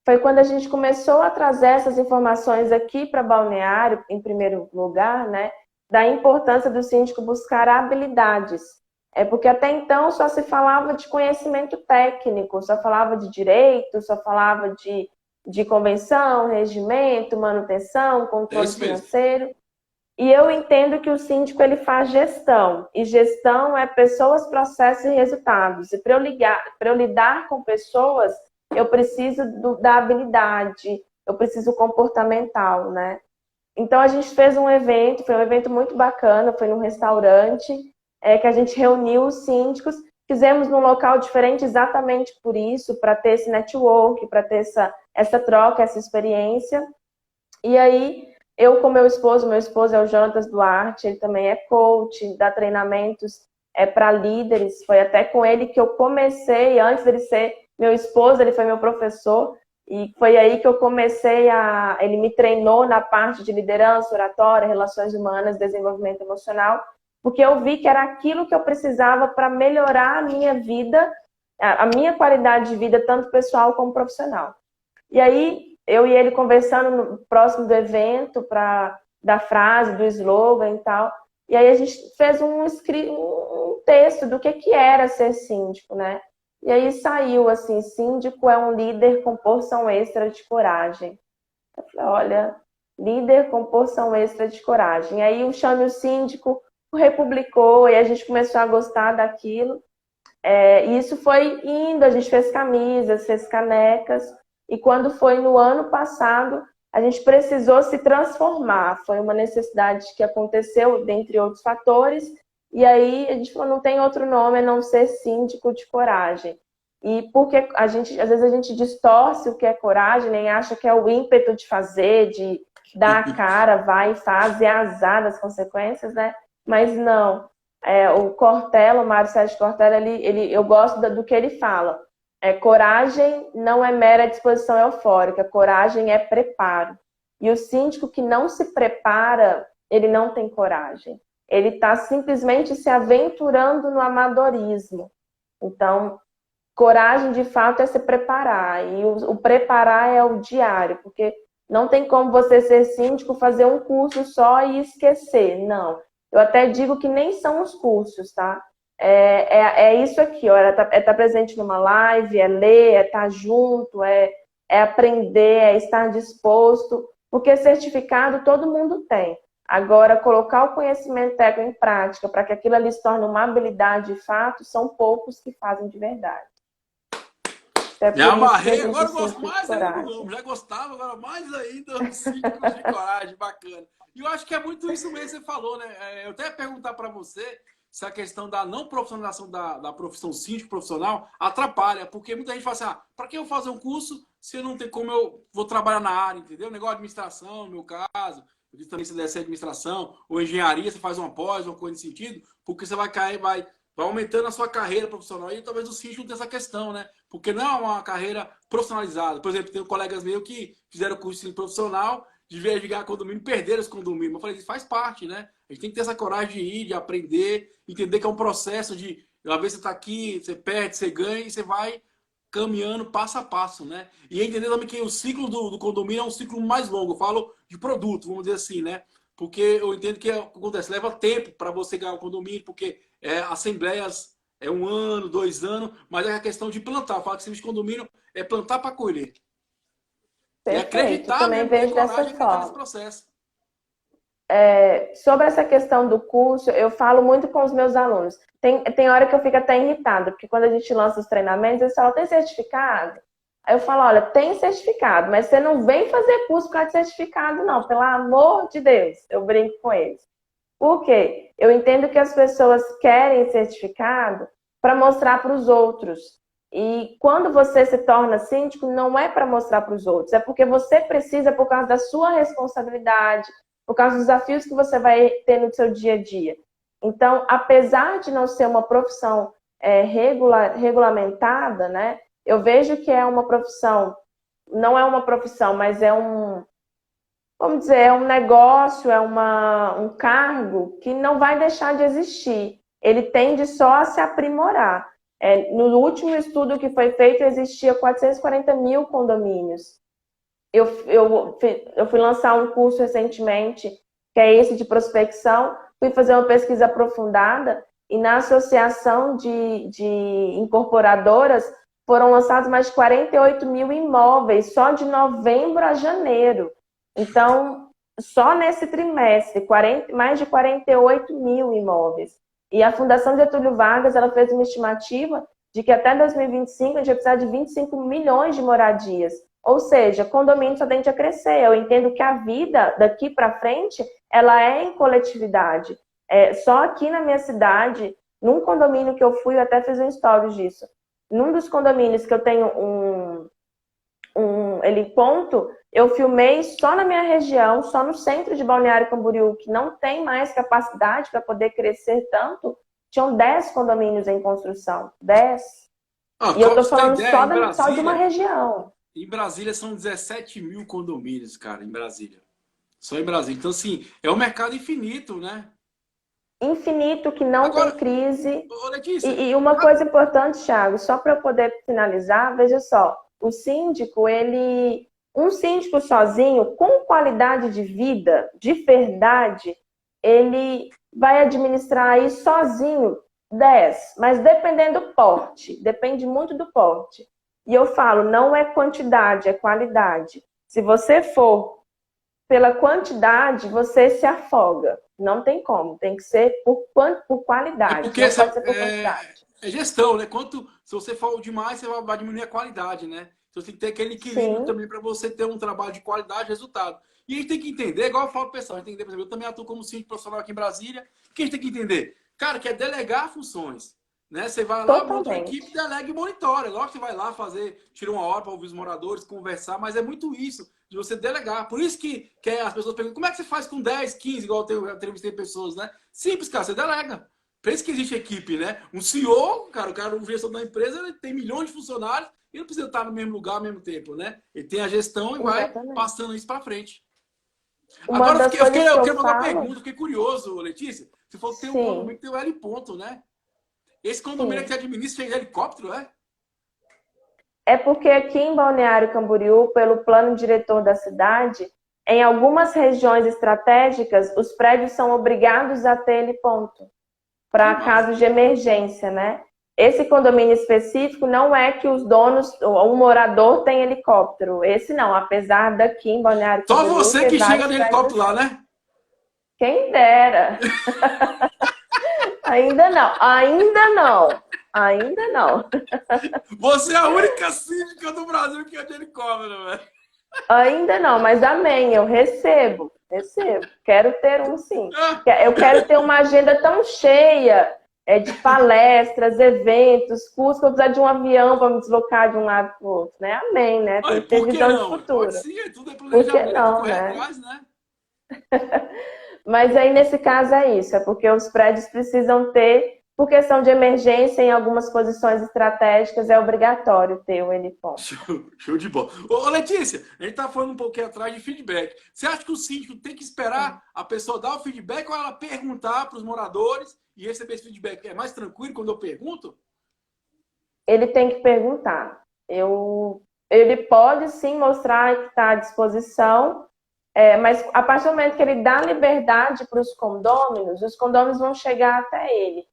Foi quando a gente começou a trazer essas informações aqui para Balneário, em primeiro lugar, né? Da importância do síndico buscar habilidades. Porque até então só se falava de conhecimento técnico, só falava de direito, só falava de convenção, regimento, manutenção, É controle isso mesmo. financeiro. E eu entendo que o síndico ele faz gestão. E gestão é pessoas, processos e resultados. E para eu lidar com pessoas, eu preciso da habilidade, eu preciso comportamental, né? Então a gente fez um evento, foi um evento muito bacana, foi num restaurante, que a gente reuniu os síndicos, fizemos num local diferente exatamente por isso, para ter esse network, para ter essa troca, essa experiência. E aí, eu com meu esposo é o Jonatas Duarte, ele também é coach, dá treinamentos para líderes, foi até com ele que eu comecei, antes dele ser meu esposo, ele foi meu professor, e foi aí que eu comecei ele me treinou na parte de liderança, oratória, relações humanas, desenvolvimento emocional, porque eu vi que era aquilo que eu precisava para melhorar a minha vida, a minha qualidade de vida, tanto pessoal como profissional. E aí, eu e ele conversando próximo do evento, da frase, do slogan e tal, e aí a gente fez um texto do que era ser síndico, né? E aí saiu assim, síndico é um líder com porção extra de coragem. Eu falei, olha, líder com porção extra de coragem. E aí o Chame o Síndico republicou e a gente começou a gostar daquilo. E isso foi indo, a gente fez camisas, fez canecas. E quando foi no ano passado, a gente precisou se transformar. Foi uma necessidade que aconteceu, dentre outros fatores. E aí a gente falou, não tem outro nome a não ser síndico de coragem. E porque às vezes a gente distorce o que é coragem, nem acha que é o ímpeto de fazer, de dar a cara, vai e faz, e é azar das consequências, né? Mas não. O Cortella, o Mário Sérgio Cortella, eu gosto do que ele fala. Coragem não é mera disposição eufórica, coragem é preparo. E o síndico que não se prepara, ele não tem coragem. Ele está simplesmente se aventurando no amadorismo. Então, coragem de fato é se preparar. E o preparar é o diário, porque não tem como você ser síndico, fazer um curso só e esquecer. Não. Eu até digo que nem são os cursos, tá? Isso aqui, ó, tá presente numa live, é ler, é estar junto, é aprender, é estar disposto, porque certificado todo mundo tem. Agora, colocar o conhecimento técnico em prática para que aquilo ali se torne uma habilidade de fato, são poucos que fazem de verdade. Me amarrei, agora eu gosto mais ainda do nome. Já gostava, agora mais ainda, síndicos de coragem, bacana. E eu acho que é muito isso mesmo que você falou, né? Eu até ia perguntar para você se a questão da não profissionalização da profissão síndico profissional atrapalha, porque muita gente fala assim, para que eu fazer um curso se eu não tem como eu vou trabalhar na área, entendeu? Negócio de administração, no meu caso, eu disse também se deve ser administração ou engenharia, você faz uma pós, uma coisa nesse sentido, porque você vai cair, vai aumentando a sua carreira profissional. E talvez o síndico não tenha essa questão, né? Porque não é uma carreira profissionalizada. Por exemplo, tem colegas meus que fizeram curso de profissional, de verificar condomínio, perderam os condomínios. Eu falei, isso faz parte, né? A gente tem que ter essa coragem de ir, de aprender, entender que é um processo de, uma vez você está aqui, você perde, você ganha, e você vai caminhando passo a passo, né? E entender também que o ciclo do condomínio é um ciclo mais longo. Eu falo de produto, vamos dizer assim, né? Porque eu entendo que o que acontece, leva tempo para você ganhar o condomínio, porque assembleias é 1 ano, 2 anos, mas é a questão de plantar. Eu falo que serviço de condomínio é plantar para colher. Perfeito. E acreditar, também né? Vejo Coragem, dessa acreditar forma. nesse processo. Sobre essa questão do curso, eu falo muito com os meus alunos. Tem hora que eu fico até irritada, porque quando a gente lança os treinamentos, eles falam, tem certificado? Aí eu falo, olha, tem certificado, mas você não vem fazer curso por causa de certificado, não, pelo amor de Deus. Eu brinco com eles. Por quê? Eu entendo que as pessoas querem certificado para mostrar para os outros. E quando você se torna síndico, não é para mostrar para os outros, é porque você precisa por causa da sua responsabilidade, por causa dos desafios que você vai ter no seu dia a dia. Então, apesar de não ser uma profissão regulamentada, né, eu vejo que é uma profissão, não é uma profissão, mas é vamos dizer, é um negócio, é um cargo que não vai deixar de existir. Ele tende só a se aprimorar. No último estudo que foi feito, existia 440 mil condomínios. Eu fui lançar um curso recentemente, que é esse de prospecção, fui fazer uma pesquisa aprofundada e na associação de incorporadoras foram lançados mais de 48 mil imóveis, só de novembro a janeiro. Então, só nesse trimestre, mais de 48 mil imóveis. E a Fundação Getúlio Vargas ela fez uma estimativa de que até 2025 a gente vai precisar de 25 milhões de moradias. Ou seja, condomínio só tende a crescer. Eu entendo que a vida daqui para frente, ela é em coletividade. Só aqui na minha cidade, num condomínio que eu fui, eu até fiz um stories disso. Num dos condomínios que eu tenho heliponto, eu filmei só na minha região, só no centro de Balneário Camboriú, que não tem mais capacidade para poder crescer tanto. Tinham 10 condomínios em construção. 10. E eu tô falando só de uma região. Em Brasília são 17 mil condomínios, cara, em Brasília. Só em Brasília. Então, assim, é um mercado infinito, né? Infinito, que não Agora, tem crise. ô, Letícia, E uma coisa importante, Thiago, só para eu poder finalizar, veja só, o síndico, um síndico sozinho, com qualidade de vida, de verdade, ele vai administrar aí sozinho 10, mas dependendo do porte, depende muito do porte. E eu falo, não é quantidade, é qualidade. Se você for pela quantidade, você se afoga. Não tem como, tem que ser por qualidade. Porque não pode ser por quantidade. É gestão, né? Se você for demais, você vai diminuir a qualidade, né? Então você tem que ter aquele equilíbrio também para você ter um trabalho de qualidade e resultado. E a gente tem que entender, igual eu falo pro pessoal, a gente tem que entender, por exemplo, eu também atuo como síndico profissional aqui em Brasília. O que a gente tem que entender? Cara, que é delegar funções. Né? Você vai lá, monta uma equipe, delega e monitora. Lógico que você vai lá tira uma hora para ouvir os moradores, conversar, mas é muito isso, de você delegar. Por isso que as pessoas perguntam, como é que você faz com 10, 15, igual eu entrevistei pessoas, né? Simples, cara, você delega. Por isso que existe equipe, né? Um CEO, cara, o gestor da empresa, ele tem milhões de funcionários e não precisa estar no mesmo lugar ao mesmo tempo, né? Ele tem a gestão e vai passando isso para frente. Agora, eu quero mandar uma pergunta, fiquei curioso, Letícia. Você falou que tem um condomínio que tem o heliponto, né? Esse condomínio que você administra tem helicóptero, é? É porque aqui em Balneário Camboriú, pelo plano diretor da cidade, em algumas regiões estratégicas, os prédios são obrigados a ter heliponto para casos de emergência, né? Esse condomínio específico não é que os donos, ou um morador tem helicóptero. Esse não, apesar daqui em Balneário Camboriú... Só você que chega no helicóptero lá, né? Quem dera! Ainda não. Você é a única síndica do Brasil que é de helicóptero, velho. Ainda não, mas amém, eu recebo. Quero ter um, sim. Eu quero ter uma agenda tão cheia de palestras, eventos, cursos, que eu precisar de um avião para me deslocar de um lado para o outro, né? Amém, né? Tem que ter visão de futuro. Pode sim, tudo é planejamento. Por que não, né? Mas aí, nesse caso, é isso. É porque os prédios precisam ter, por questão de emergência, em algumas posições estratégicas, é obrigatório ter o heliponto. Show de bola. Ô, Letícia, a gente tá falando um pouquinho atrás de feedback. Você acha que o síndico tem que esperar a pessoa dar o feedback ou ela perguntar para os moradores e receber esse feedback? É mais tranquilo quando eu pergunto? Ele tem que perguntar. Ele pode, sim, mostrar que está à disposição, mas a partir do momento que ele dá liberdade para os condôminos vão chegar até ele.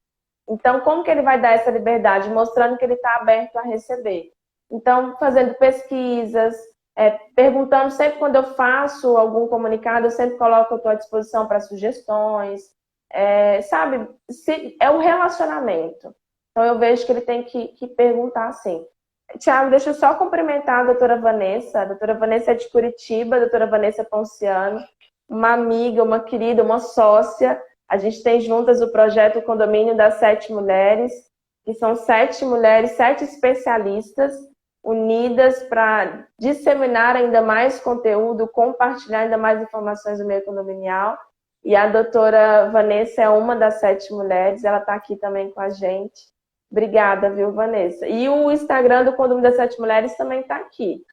Então, como que ele vai dar essa liberdade? Mostrando que ele está aberto a receber. Então, fazendo pesquisas, perguntando, sempre quando eu faço algum comunicado, eu sempre coloco que eu estou à disposição para sugestões. Sabe, é um relacionamento. Então, eu vejo que ele tem que perguntar assim. Tiago, deixa eu só cumprimentar a doutora Vanessa. A doutora Vanessa é de Curitiba, a doutora Vanessa Ponciano, uma amiga, uma querida, uma sócia. A gente tem juntas o projeto Condomínio das 7 Mulheres, que são 7 mulheres, 7 especialistas unidas para disseminar ainda mais conteúdo, compartilhar ainda mais informações do meio condominial. E a doutora Vanessa é uma das 7 mulheres, ela está aqui também com a gente. Obrigada, viu, Vanessa? E o Instagram do Condomínio das 7 Mulheres também está aqui.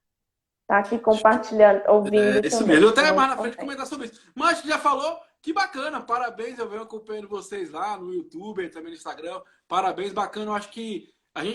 Está aqui compartilhando, ouvindo. Isso mesmo, eu até mais na frente comentar sobre isso. Mas já falou, que bacana, parabéns, eu venho acompanhando vocês lá no YouTube, também no Instagram. Parabéns, bacana, eu acho que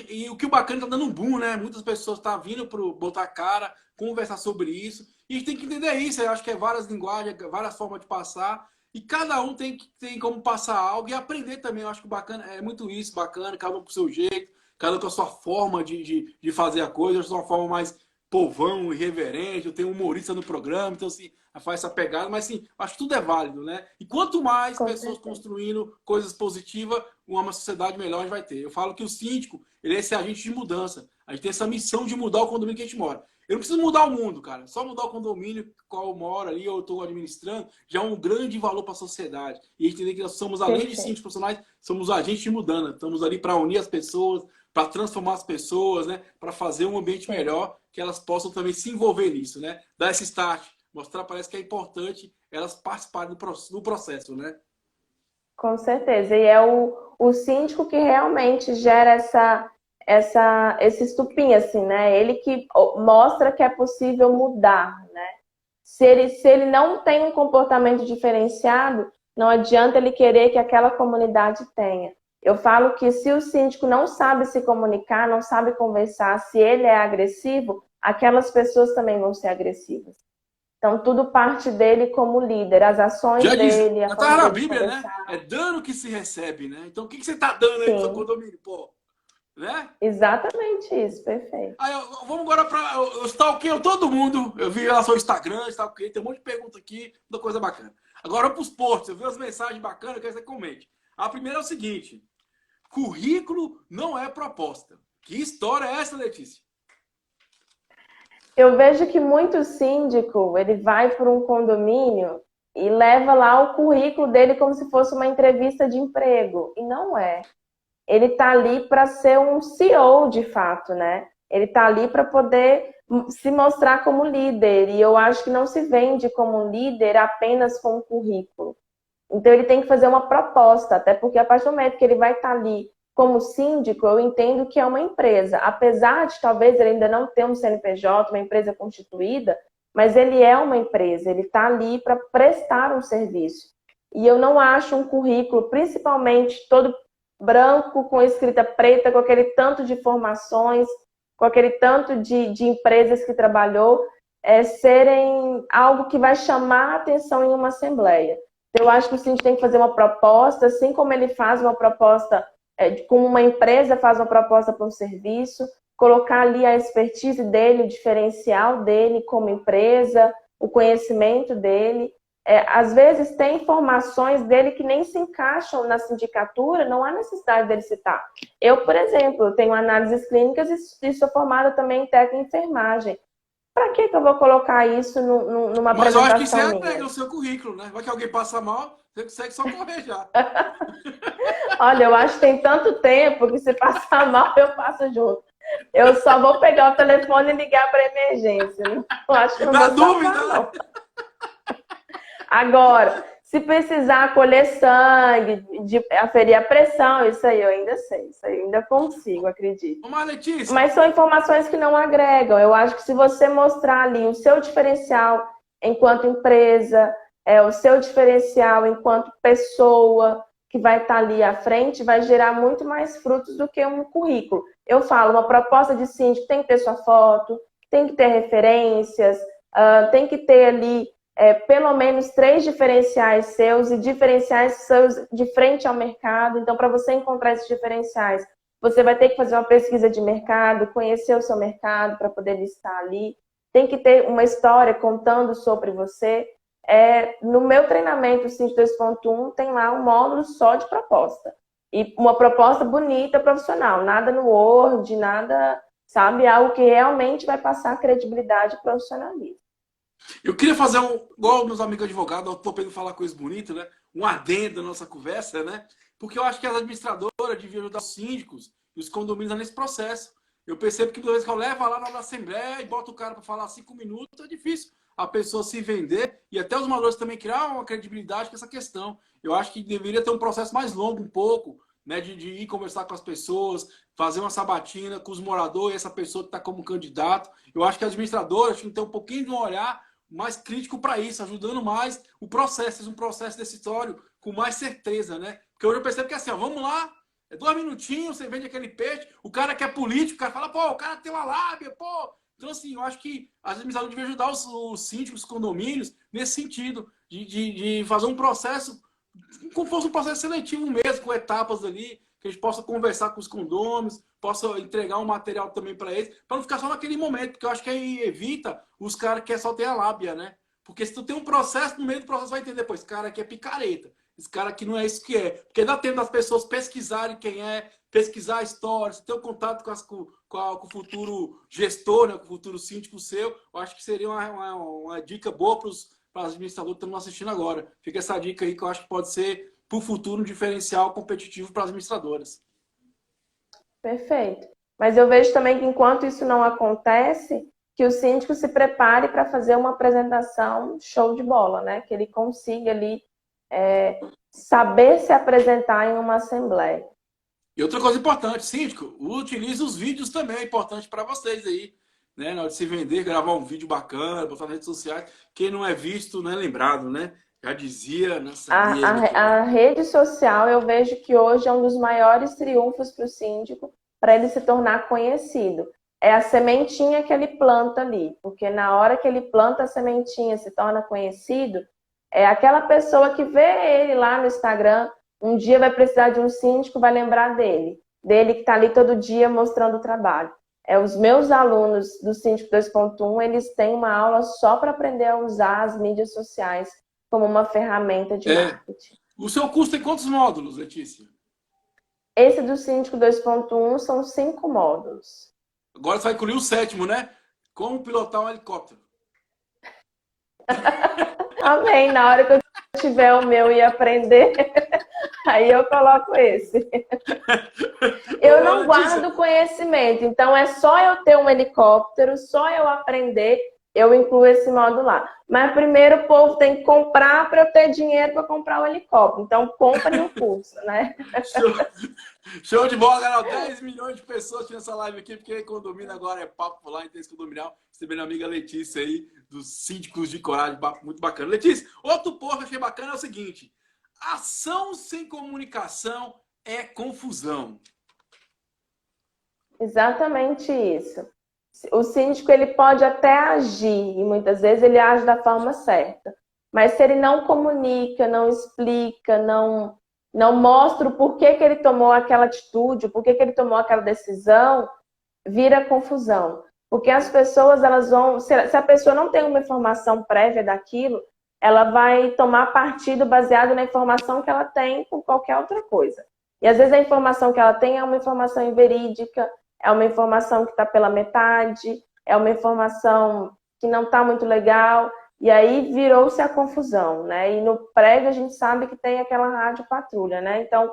e o que o bacana tá dando um boom, né? Muitas pessoas estão vindo para botar a cara, conversar sobre isso. E a gente tem que entender isso, eu acho que é várias linguagens, várias formas de passar. E cada um tem como passar algo e aprender também. Eu acho que o bacana é muito isso, bacana, cada um com o seu jeito, cada um com a sua forma de fazer a coisa, a sua forma mais povão, irreverente. Eu tenho um humorista no programa, então assim, faz essa pegada, mas sim, acho que tudo é válido, né? E quanto mais pessoas construindo coisas positivas, uma sociedade melhor a gente vai ter. Eu falo que o síndico, ele é esse agente de mudança. A gente tem essa missão de mudar o condomínio que a gente mora. Eu não preciso mudar o mundo, cara. Só mudar o condomínio qual eu moro ali, eu estou administrando, já é um grande valor para a sociedade. E entender que nós somos, além de síndicos profissionais, somos agentes de mudança. Estamos ali para unir as pessoas, para transformar as pessoas, né? Para fazer um ambiente melhor, que elas possam também se envolver nisso, né? Dar esse start, mostrar, parece que é importante elas participarem do processo, né? Com certeza. E é o síndico que realmente gera esse estupim, assim, né? Ele que mostra que é possível mudar, né? Se ele não tem um comportamento diferenciado, não adianta ele querer que aquela comunidade tenha. Eu falo que se o síndico não sabe se comunicar, não sabe conversar, se ele é agressivo, aquelas pessoas também vão ser agressivas. Então, tudo parte dele como líder, as ações Já disse, dele, a já forma tá na dele de Bíblia, né? conversar. É dano que se recebe, né? Então, o que você tá dando aí no seu Sim, condomínio, pô? Né? exatamente isso, perfeito. Aí, vamos agora para. Eu stalkeio todo mundo. Eu vi lá seu Instagram, stalkeio, tem um monte de pergunta aqui, muita coisa bacana. Agora para os posts, eu vi as mensagens bacanas, eu quero que você comente. A primeira é o seguinte: currículo não é proposta. Que história é essa, Letícia? Eu vejo que muito síndico, ele vai para um condomínio e leva lá o currículo dele como se fosse uma entrevista de emprego. E não é. Ele está ali para ser um CEO de fato, né? Ele está ali para poder se mostrar como líder. E eu acho que não se vende como líder apenas com um currículo. Então ele tem que fazer uma proposta, até porque a partir do momento que ele vai estar ali como síndico, eu entendo que é uma empresa. Apesar de talvez ele ainda não ter um CNPJ, uma empresa constituída, mas ele é uma empresa, ele está ali para prestar um serviço. E eu não acho um currículo, principalmente todo branco, com escrita preta, com aquele tanto de formações, com aquele tanto de empresas que trabalhou, serem algo que vai chamar a atenção em uma assembleia. Eu acho que o síndico tem que fazer uma proposta, assim como ele faz uma proposta, como uma empresa faz uma proposta para um serviço, colocar ali a expertise dele, o diferencial dele como empresa, o conhecimento dele. Às vezes tem informações dele que nem se encaixam na sindicatura, não há necessidade dele citar. Eu, por exemplo, tenho análises clínicas e sou formada também em técnica de enfermagem. Para que eu vou colocar isso numa Mas eu acho que você apresentação minha? agrega no seu currículo, né? Vai que alguém passa mal, você consegue socorrer já. Olha, eu acho que tem tanto tempo que se passar mal, eu passo junto. Eu só vou pegar o telefone e ligar para emergência. Não acho que não Na vou dúvida, salvar, não. né? Agora, se precisar colher sangue, aferir a pressão, isso aí eu ainda sei. Isso aí eu ainda consigo, acredito. Ô, mas Letícia, Mas são informações que não agregam. Eu acho que se você mostrar ali o seu diferencial enquanto empresa, o seu diferencial enquanto pessoa que vai estar ali à frente, vai gerar muito mais frutos do que um currículo. Eu falo, uma proposta de síndico tem que ter sua foto, tem que ter referências, tem que ter ali pelo menos 3 diferenciais seus e diferenciais seus de frente ao mercado. Então, para você encontrar esses diferenciais, você vai ter que fazer uma pesquisa de mercado, conhecer o seu mercado para poder listar ali. Tem que ter uma história contando sobre você. No meu treinamento, o Síndico 2.1, tem lá um módulo só de proposta. E uma proposta bonita, profissional. Nada no Word, nada, sabe? Algo que realmente vai passar credibilidade e profissionalismo. eu queria fazer igual meus amigos advogados, eu tô podendo falar coisas bonitas, né? Um adendo da nossa conversa, né? Porque eu acho que as administradoras deviam ajudar os síndicos e os condomínios nesse processo. Eu percebo que toda vez que eu levo lá na Assembleia e boto o cara para falar 5 minutos, é difícil a pessoa se vender e até os moradores também criar uma credibilidade com essa questão. Eu acho que deveria ter um processo mais longo um pouco, né, de ir conversar com as pessoas, fazer uma sabatina com os moradores, essa pessoa que está como candidato. Eu acho que as administradoras tinham que ter um pouquinho de um olhar mais crítico para isso, ajudando mais o processo, um processo decisório com mais certeza, né? Porque hoje eu percebo que assim, ó, vamos lá, 2 minutinhos, você vende aquele peixe, o cara que é político, o cara fala, pô, o cara tem uma lábia, pô. Então, assim, eu acho que as administradoras deviam ajudar os síndicos, os condomínios, nesse sentido, de fazer um processo, como fosse um processo seletivo mesmo, com etapas ali, que a gente possa conversar com os condôminos, possa entregar um material também para eles, para não ficar só naquele momento, porque eu acho que aí evita os caras que só ter a lábia, né? Porque se tu tem um processo, no meio do processo vai entender, pô, esse cara aqui é picareta. esse cara aqui não é isso que é. Porque dá tempo das pessoas pesquisarem quem é, pesquisar a história, ter um contato com o futuro gestor, né, com o futuro síndico seu. Eu acho que seria uma dica boa para os administradores que estão assistindo agora. Fica essa dica aí que eu acho que pode ser, para o futuro, um diferencial competitivo para as administradoras. Perfeito. Mas eu vejo também que enquanto isso não acontece, que o síndico se prepare para fazer uma apresentação show de bola, né? Que ele consiga ali saber se apresentar em uma assembleia. E outra coisa importante, síndico, utilize os vídeos também, é importante para vocês aí, né? Na hora de se vender, gravar um vídeo bacana, botar nas redes sociais. Quem não é visto não é lembrado, né? Já dizia nessa a rede social, eu vejo que hoje é um dos maiores triunfos para o síndico, para ele se tornar conhecido. É a sementinha que ele planta ali, porque na hora que ele planta a sementinha, se torna conhecido, é aquela pessoa que vê ele lá no Instagram, um dia vai precisar de um síndico, vai lembrar dele que está ali todo dia mostrando o trabalho. Os meus alunos do Síndico 2.1, eles têm uma aula só para aprender a usar as mídias sociais como uma ferramenta de marketing. O seu curso tem quantos módulos, Letícia? Esse do Síndico 2.1 são 5 módulos. Agora você vai incluir o 7º, né? Como pilotar um helicóptero. Amém. Na hora que eu tiver o meu e aprender, aí eu coloco esse. Eu não guardo conhecimento, então é só eu ter um helicóptero, só eu aprender, eu incluo esse módulo lá. Mas primeiro o povo tem que comprar para eu ter dinheiro para comprar o helicóptero. Então compre o curso, né? Show de bola, galera. 10 milhões de pessoas assistindo essa live aqui, porque condomínio agora é papo lá, Intenso Condominial. Recebendo a amiga Letícia aí, dos Síndicos de Coragem, muito bacana. Letícia, outro ponto que eu achei bacana é o seguinte: ação sem comunicação é confusão. Exatamente isso. O síndico, ele pode até agir, e muitas vezes ele age da forma certa. Mas se ele não comunica, não explica, não mostra o porquê que ele tomou aquela atitude, o porquê que ele tomou aquela decisão, vira confusão. Porque as pessoas, elas vão... Se a pessoa não tem uma informação prévia daquilo, ela vai tomar partido baseado na informação que ela tem com qualquer outra coisa. E às vezes a informação que ela tem é uma informação inverídica, é uma informação que está pela metade, é uma informação que não está muito legal, e aí virou-se a confusão, né? E no prédio a gente sabe que tem aquela rádio patrulha, né? Então,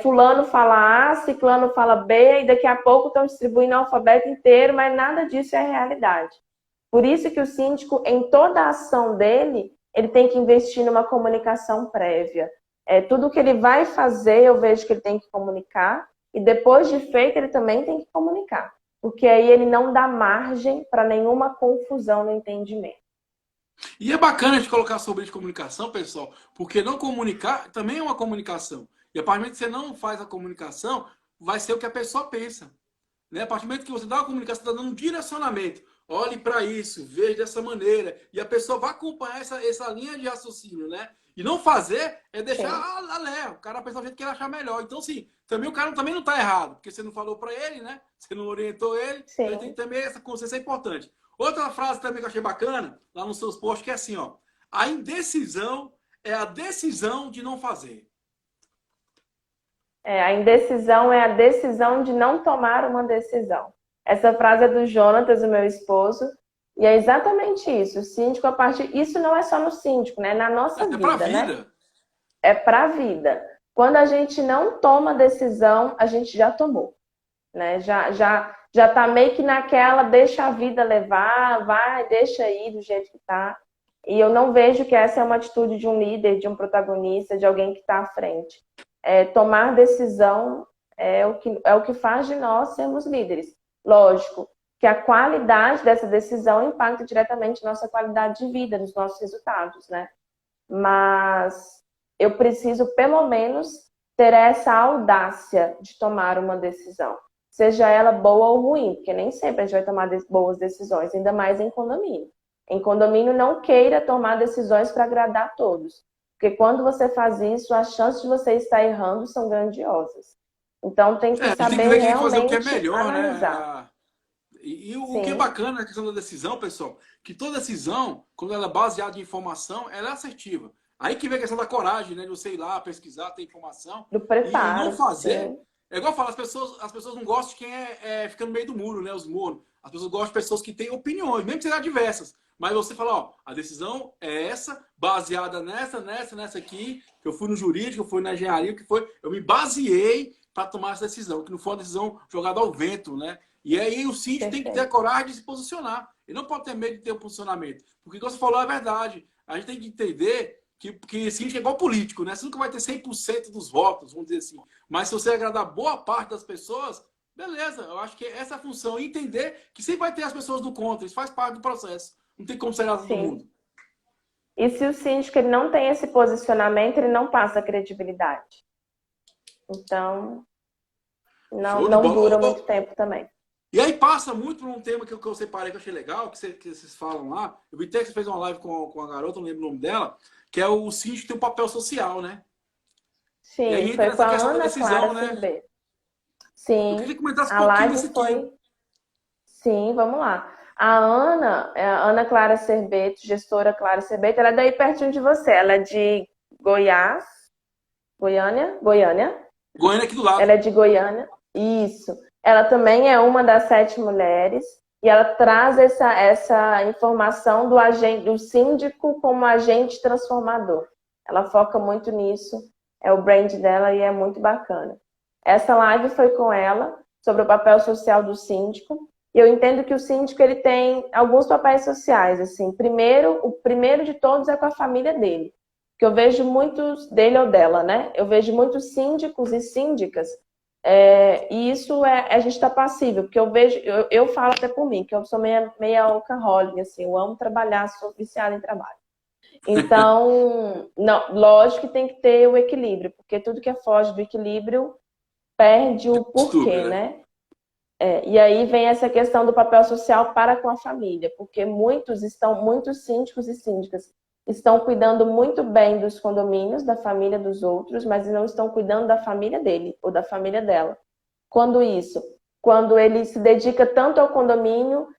fulano fala A, ciclano fala B, e daqui a pouco estão distribuindo o alfabeto inteiro, mas nada disso é realidade. Por isso que o síndico, em toda a ação dele, ele tem que investir numa comunicação prévia. Tudo que ele vai fazer, eu vejo que ele tem que comunicar, e depois de feito, ele também tem que comunicar. Porque aí ele não dá margem para nenhuma confusão no entendimento. E é bacana a gente colocar sobre de comunicação, pessoal, porque não comunicar também é uma comunicação. E a partir do momento que você não faz a comunicação, vai ser o que a pessoa pensa. Né? A partir do momento que você dá uma comunicação, você está dando um direcionamento. Olhe para isso, veja dessa maneira. E a pessoa vai acompanhar essa linha de raciocínio, né? E não fazer é deixar a lé. O cara pensa do jeito que ele achar melhor. Então, sim, também o cara também não está errado, porque você não falou para ele, né? Você não orientou ele. Então, ele tem que também essa consciência é importante. Outra frase também que eu achei bacana, lá nos seus posts, que é assim, ó. A indecisão é a decisão de não fazer. A indecisão é a decisão de não tomar uma decisão. Essa frase é do Jonatas, o meu esposo, e é exatamente isso. O síndico, isso não é só no síndico, né? Na nossa vida, pra vida, né? É para a vida. Quando a gente não toma decisão, a gente já tomou, né? Já tá meio que naquela, deixa a vida levar, vai, deixa aí do jeito que tá. E eu não vejo que essa é uma atitude de um líder, de um protagonista, de alguém que está à frente. Tomar decisão é o que faz de nós sermos líderes. Lógico que a qualidade dessa decisão impacta diretamente nossa qualidade de vida, nos nossos resultados, né? Mas eu preciso, pelo menos, ter essa audácia de tomar uma decisão. Seja ela boa ou ruim, porque nem sempre a gente vai tomar boas decisões, ainda mais em condomínio. Em condomínio, não queira tomar decisões para agradar a todos. Porque quando você faz isso, as chances de você estar errando são grandiosas. Então tem que saber tem que ver realmente fazer o que é melhor, analisar. Né? E o que é Sim, bacana na questão da decisão, pessoal, que toda decisão, quando ela é baseada em informação, ela é assertiva. Aí que vem a questão da coragem, né? De você ir lá, pesquisar, ter informação do e não preparo, fazer. sim, É igual eu falo, as pessoas não gostam de quem fica no meio do muro, né? Os muros. As pessoas gostam de pessoas que têm opiniões, mesmo que sejam diversas. Mas você fala, ó, a decisão é essa, baseada nessa aqui, que eu fui no jurídico, eu fui na engenharia, que foi, eu me baseei para tomar essa decisão, que não foi uma decisão jogada ao vento, né? E aí o síndico tem que ter a perfeito. coragem de se posicionar. Ele não pode ter medo de ter um posicionamento. Porque, como você falou, é verdade. A gente tem que entender que síndico é igual político, né? Você nunca vai ter 100% dos votos, vamos dizer assim. Mas se você agradar boa parte das pessoas, beleza. Eu acho que essa é a função. Entender que sempre vai ter as pessoas do contra. Isso faz parte do processo. Não tem como ser todo Sim. mundo. E se o síndico ele não tem esse posicionamento, ele não passa credibilidade. Então, Show de não bola. dura muito tempo também. E aí passa muito por um tema que eu separei, que eu achei legal, que vocês falam lá. Eu vi até que você fez uma live com a garota, não lembro o nome dela, que é o síndico tem um papel social, né? E Sim, aí entra foi com nessa a questão da Ana decisão, Clara né? Cerber. Eu queria Sim, que comentasse um a pouquinho live disso aqui. foi. Sim, vamos lá. A Ana Clara Cerbeto, gestora Clara Cerbeto, ela é daí pertinho de você. Ela é de Goiás, Goiânia? Goiânia. Goiânia aqui do lado. Ela é de Goiânia. Isso. Ela também é uma das 7 mulheres e ela traz essa informação do síndico como agente transformador. Ela foca muito nisso, é o brand dela e é muito bacana. Essa live foi com ela sobre o papel social do síndico. E eu entendo que o síndico ele tem alguns papéis sociais. Assim, o primeiro de todos é com a família dele, que eu vejo muitos dele ou dela, né? Eu vejo muitos síndicos e síndicas e isso a gente está passível, porque eu falo até por mim, que eu sou meia workaholic, assim, eu amo trabalhar, sou viciada em trabalho. Então, não, lógico que tem que ter o equilíbrio, porque tudo que foge do equilíbrio perde o porquê, Estúpido, né? né? E aí vem essa questão do papel social para com a família, porque muitos síndicos e síndicas estão cuidando muito bem dos condomínios, da família dos outros, mas não estão cuidando da família dele ou da família dela. Quando isso? Quando ele se dedica tanto ao condomínio,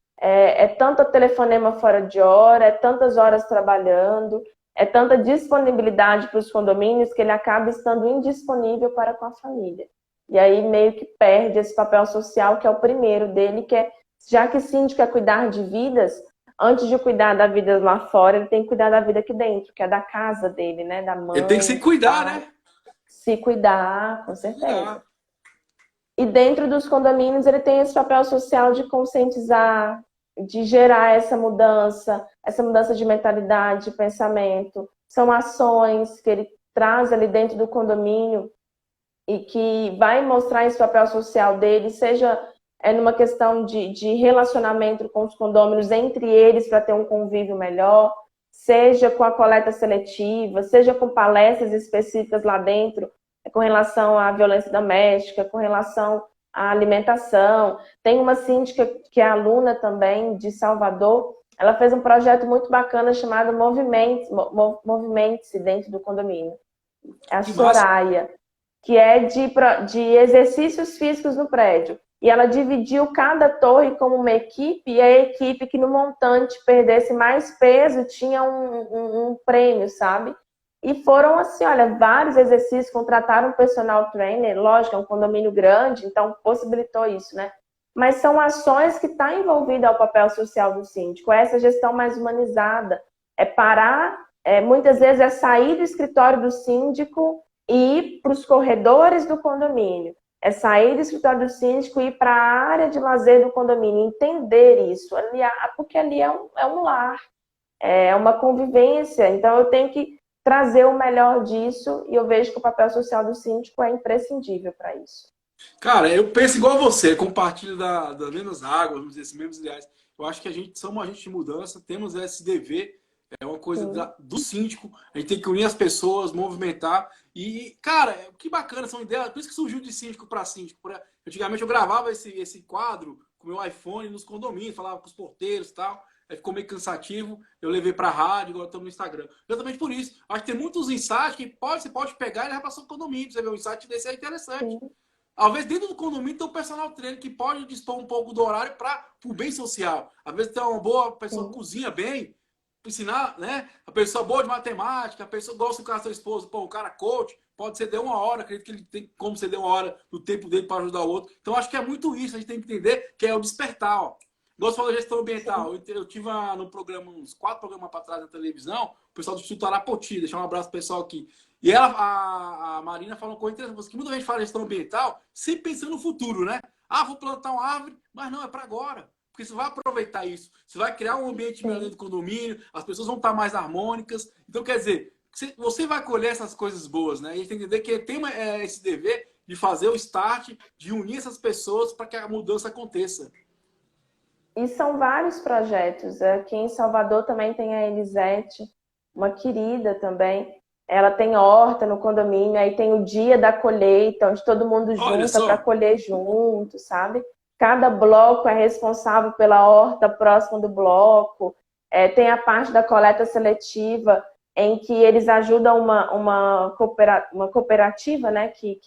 tanto telefonema fora de hora, é tantas horas trabalhando, é tanta disponibilidade para os condomínios que ele acaba estando indisponível para com a família. E aí meio que perde esse papel social, que é o primeiro dele, que é, já que síndico é cuidar de vidas, antes de cuidar da vida lá fora, ele tem que cuidar da vida aqui dentro, que é da casa dele, né? Da Ele tem que mãe, se do cuidar, pai. né? Se cuidar, com certeza. Cuidar. E dentro dos condomínios ele tem esse papel social de conscientizar, de gerar essa mudança de mentalidade, de pensamento. São ações que ele traz ali dentro do condomínio e que vai mostrar esse papel social dele, seja numa questão de relacionamento com os condôminos entre eles para ter um convívio melhor, seja com a coleta seletiva, seja com palestras específicas lá dentro, com relação à violência doméstica, com relação à alimentação. Tem uma síndica que é aluna também de Salvador, ela fez um projeto muito bacana chamado Movimente-se dentro do condomínio. É a Que massa. Soraya, que é de exercícios físicos no prédio. E ela dividiu cada torre como uma equipe, e a equipe que no montante perdesse mais peso tinha um prêmio, sabe? E foram assim, olha, vários exercícios, contrataram um personal trainer, lógico, é um condomínio grande, então possibilitou isso, né? Mas são ações que estão envolvidas ao papel social do síndico, é essa gestão mais humanizada, é parar, muitas vezes é sair do escritório do síndico e ir para os corredores do condomínio. É sair do escritório do síndico e ir para a área de lazer do condomínio, entender isso, porque ali é um lar, é uma convivência, então eu tenho que trazer o melhor disso e eu vejo que o papel social do síndico é imprescindível para isso. Cara, eu penso igual a você, compartilho das mesmas águas, vamos dizer, esses mesmos ideais. Eu acho que a gente somos um agente de mudança, temos esse dever, é uma coisa do síndico, a gente tem que unir as pessoas, movimentar. E, cara, que bacana, são ideias, por isso que surgiu de síndico para síndico. Antigamente eu gravava esse quadro com meu iPhone nos condomínios, falava com os porteiros e tal. Aí ficou meio cansativo, eu levei pra rádio, agora estamos no Instagram. Exatamente por isso. Acho que tem muitos insights que você pode pegar e levar para o condomínio. Você vê um insight desse é interessante. Sim. Às vezes, dentro do condomínio tem um personal trainer que pode dispor um pouco do horário para o bem social. Às vezes tem uma boa pessoa que cozinha bem, ensinar, né? A pessoa boa de matemática, a pessoa gosta do cara do seu esposo, pô, o cara coach, pode ceder uma hora, acredito que ele tem como ceder uma hora do tempo dele para ajudar o outro. Então, acho que é muito isso, a gente tem que entender que é o despertar, ó. Igual você falou da gestão ambiental. Eu tive no programa, uns 4 programas para trás na televisão, o pessoal do Instituto Arapoti, deixar um abraço pro pessoal aqui. E ela, a Marina falou uma coisa interessante, que muita gente fala gestão ambiental sempre pensando no futuro, né? Ah, vou plantar uma árvore, mas não, é para agora. Porque você vai aproveitar isso. Você vai criar um ambiente melhor dentro do condomínio, as pessoas vão estar mais harmônicas. Então, quer dizer, você vai colher essas coisas boas, né? E a gente tem que entender que tem esse dever de fazer o start, de unir essas pessoas para que a mudança aconteça. E são vários projetos. Aqui em Salvador também tem a Elisete, uma querida também. Ela tem horta no condomínio, aí tem o dia da colheita, onde todo mundo junta para colher junto, sabe? Cada bloco é responsável pela horta próxima do bloco. Tem a parte da coleta seletiva, em que eles ajudam uma cooperativa, né? Que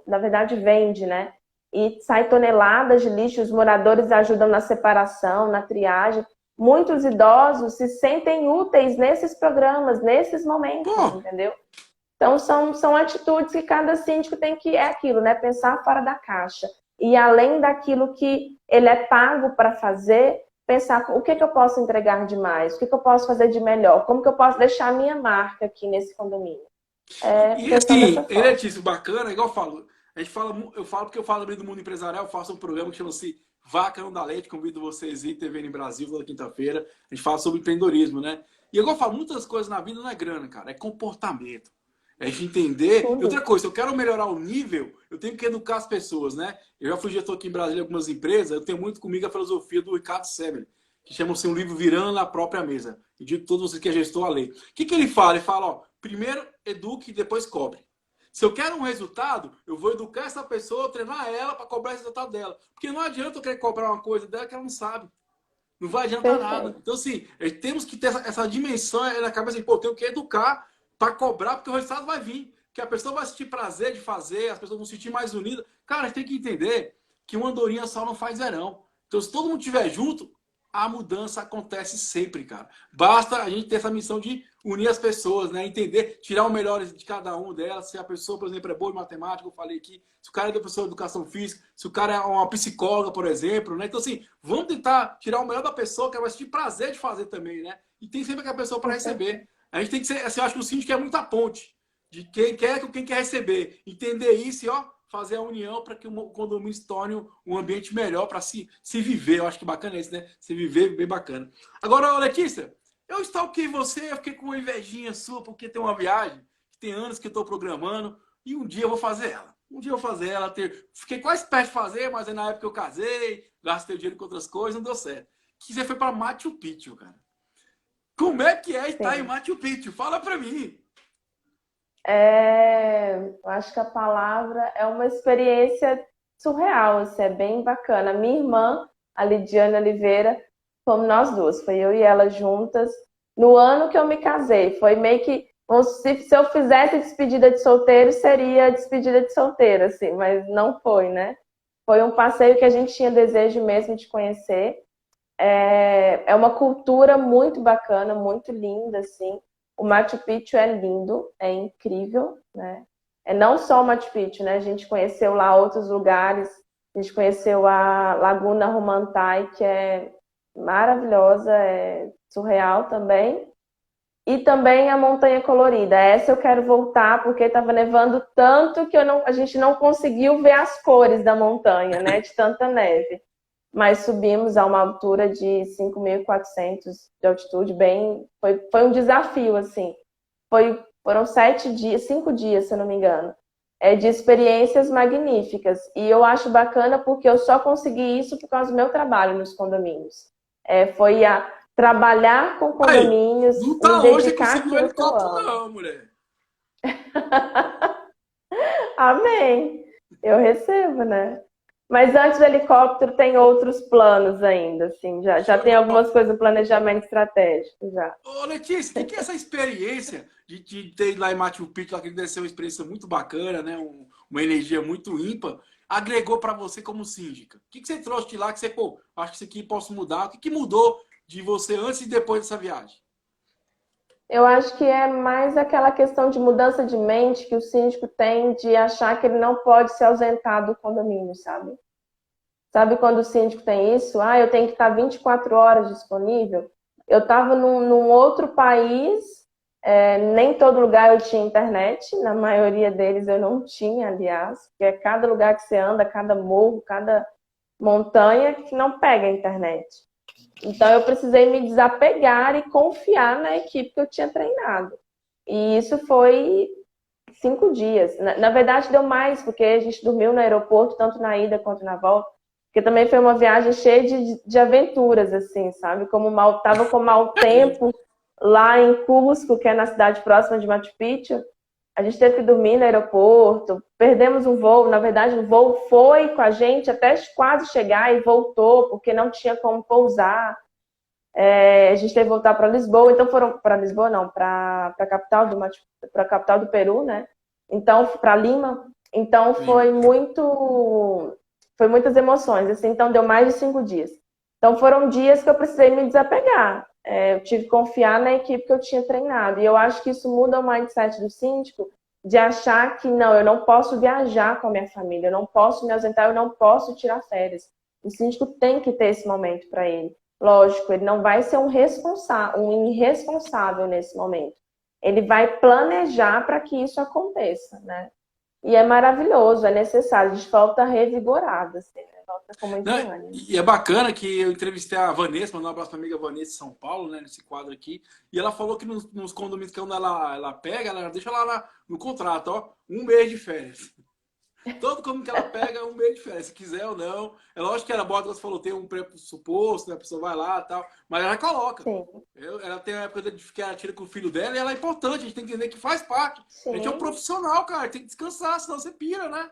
na verdade vende, né? E sai toneladas de lixo, os moradores ajudam na separação, na triagem. Muitos idosos se sentem úteis nesses programas, nesses momentos, entendeu? Então, são atitudes que cada síndico tem que... É aquilo, né? Pensar fora da caixa. E além daquilo que ele é pago para fazer, pensar o que eu posso entregar de mais, o que eu posso fazer de melhor, como que eu posso deixar a minha marca aqui nesse condomínio. E assim, ele é isso, bacana, igual eu falo. Eu falo porque eu falo também do mundo empresarial, eu faço um programa que chama-se Vaca Não Dá Leite, convido vocês a ir TV no Brasil toda quinta-feira. A gente fala sobre empreendedorismo, né? E igual eu falo, muitas coisas na vida não é grana, cara, é comportamento. É a gente entender. E outra coisa, se eu quero melhorar o nível, eu tenho que educar as pessoas, né? Eu já fui gestor aqui em Brasília em algumas empresas, eu tenho muito comigo a filosofia do Ricardo Semer, que chama-se um livro Virando na Própria Mesa. E digo a todos vocês que é gestor a lei. O que ele fala? Ele fala, ó, primeiro eduque e depois cobre. Se eu quero um resultado, eu vou educar essa pessoa, treinar ela para cobrar esse resultado dela. Porque não adianta eu querer cobrar uma coisa dela que ela não sabe. Não vai adiantar nada. Então, assim, temos que ter essa dimensão na cabeça de, pô, eu tenho que educar para cobrar, porque o resultado vai vir. Que a pessoa vai sentir prazer de fazer, as pessoas vão se sentir mais unidas. Cara, a gente tem que entender que uma andorinha só não faz verão. Então, se todo mundo estiver junto, a mudança acontece sempre, cara. Basta a gente ter essa missão de unir as pessoas, né? Entender, tirar o melhor de cada um delas. Se a pessoa, por exemplo, é boa em matemática, eu falei aqui. Se o cara é professor de educação física, se o cara é uma psicóloga, por exemplo, né? Então, assim, vamos tentar tirar o melhor da pessoa, que ela vai sentir prazer de fazer também, né? E tem sempre aquela pessoa para receber. A gente tem que ser, assim, eu acho que o síndico é muita ponte de quem quer com quem quer receber. Entender isso e, ó, fazer a união para que o condomínio se torne um ambiente melhor para se viver. Eu acho que bacana isso, né? Se viver, bem bacana. Agora, Letícia, eu stalkei você, eu fiquei com uma invejinha sua, porque tem uma viagem que tem anos que eu estou programando e um dia eu vou fazer ela. Um dia eu vou fazer ela. Fiquei quase perto de fazer, mas aí na época eu casei, gastei o dinheiro com outras coisas, não deu certo. Que você foi para Machu Picchu, cara. Como é que é estar em Machu Picchu? Fala para mim. Eu acho que a palavra é uma experiência surreal, assim, é bem bacana. Minha irmã, a Lidiane Oliveira, fomos nós duas, foi eu e ela juntas, no ano que eu me casei. Foi meio que, se eu fizesse despedida de solteiro, seria despedida de solteiro, assim, mas não foi, né? Foi um passeio que a gente tinha desejo mesmo de conhecer. É uma cultura muito bacana, muito linda, assim. O Machu Picchu é lindo, é incrível, né? É não só o Machu Picchu, né? A gente conheceu lá outros lugares, a gente conheceu a Laguna Humantai, que é maravilhosa, é surreal também. E também a Montanha Colorida. Essa eu quero voltar, porque estava nevando tanto que a gente não conseguiu ver as cores da montanha, né? De tanta neve. Mas subimos a uma altura de 5.400 de altitude, foi um desafio, assim. Foram 5 dias, se eu não me engano, de experiências magníficas. E eu acho bacana porque eu só consegui isso por causa do meu trabalho nos condomínios. Foi a trabalhar com condomínios, não tá me hoje dedicar conseguiu helicóptero não, mulher. Amém. Eu recebo, né? Mas antes do helicóptero tem outros planos ainda, assim, já tem algumas coisas no planejamento estratégico já. Ô, Letícia, o que é essa experiência de ter ido lá em Machu Picchu, lá, que deve ser uma experiência muito bacana, né? uma energia muito ímpar, agregou para você como síndica? O que você trouxe de lá que você, pô, acho que isso aqui posso mudar? O que mudou de você antes e depois dessa viagem? Eu acho que é mais aquela questão de mudança de mente que o síndico tem de achar que ele não pode se ausentar do condomínio, sabe? Sabe quando o síndico tem isso? Ah, eu tenho que estar 24 horas disponível. Eu estava num outro país, nem todo lugar eu tinha internet, na maioria deles eu não tinha, aliás, porque é cada lugar que você anda, cada morro, cada montanha que não pega a internet. Então eu precisei me desapegar e confiar na equipe que eu tinha treinado. E isso foi 5 dias. Na verdade deu mais, porque a gente dormiu no aeroporto, tanto na ida quanto na volta. Porque também foi uma viagem cheia de aventuras, assim, sabe? Como tava com mau tempo lá em Cusco, que é na cidade próxima de Machu Picchu. A gente teve que dormir no aeroporto, perdemos um voo. Na verdade, o voo foi com a gente até quase chegar e voltou, porque não tinha como pousar. A gente teve que voltar para Lisboa. Então foram para Lisboa, não, para a capital para a capital do Peru, né? Então, para Lima. Então foi muitas emoções, assim, então deu mais de 5 dias. Então foram dias que eu precisei me desapegar. Eu tive que confiar na equipe que eu tinha treinado. E eu acho que isso muda o mindset do síndico de achar que não, eu não posso viajar com a minha família, eu não posso me ausentar, eu não posso tirar férias. O síndico tem que ter esse momento para ele. Lógico, ele não vai ser um irresponsável nesse momento. Ele vai planejar para que isso aconteça, né? E é maravilhoso, é necessário. A gente volta revigorada, assim, né? Volta com muito ânimo. E é bacana que eu entrevistei a Vanessa, mandar um abraço pra amiga Vanessa de São Paulo, né, nesse quadro aqui. E ela falou que nos condomínios que ela pega, ela deixa lá no contrato, ó, 1 mês de férias. Todo condomínio que ela pega, 1 mês de férias, se quiser ou não. É lógico que ela bota, você falou, tem um pressuposto, né, a pessoa vai lá e tal, mas ela coloca. Sim. Ela tem a época de que ela tira com o filho dela e ela é importante, a gente tem que entender que faz parte. Sim. A gente é um profissional, cara, tem que descansar, senão você pira, né?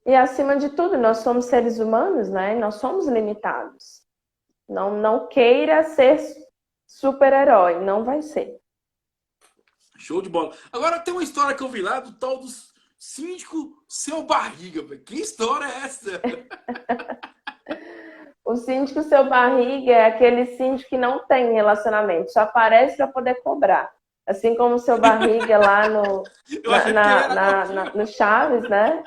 E acima de tudo, nós somos seres humanos, né? Nós somos limitados. Não queira ser super-herói, não vai ser. Show de bola. Agora tem uma história que eu vi lá do tal do síndico seu barriga, velho. Que história é essa? O síndico seu barriga é aquele síndico que não tem relacionamento, só aparece para poder cobrar. Assim como o seu barriga lá no Chaves, né?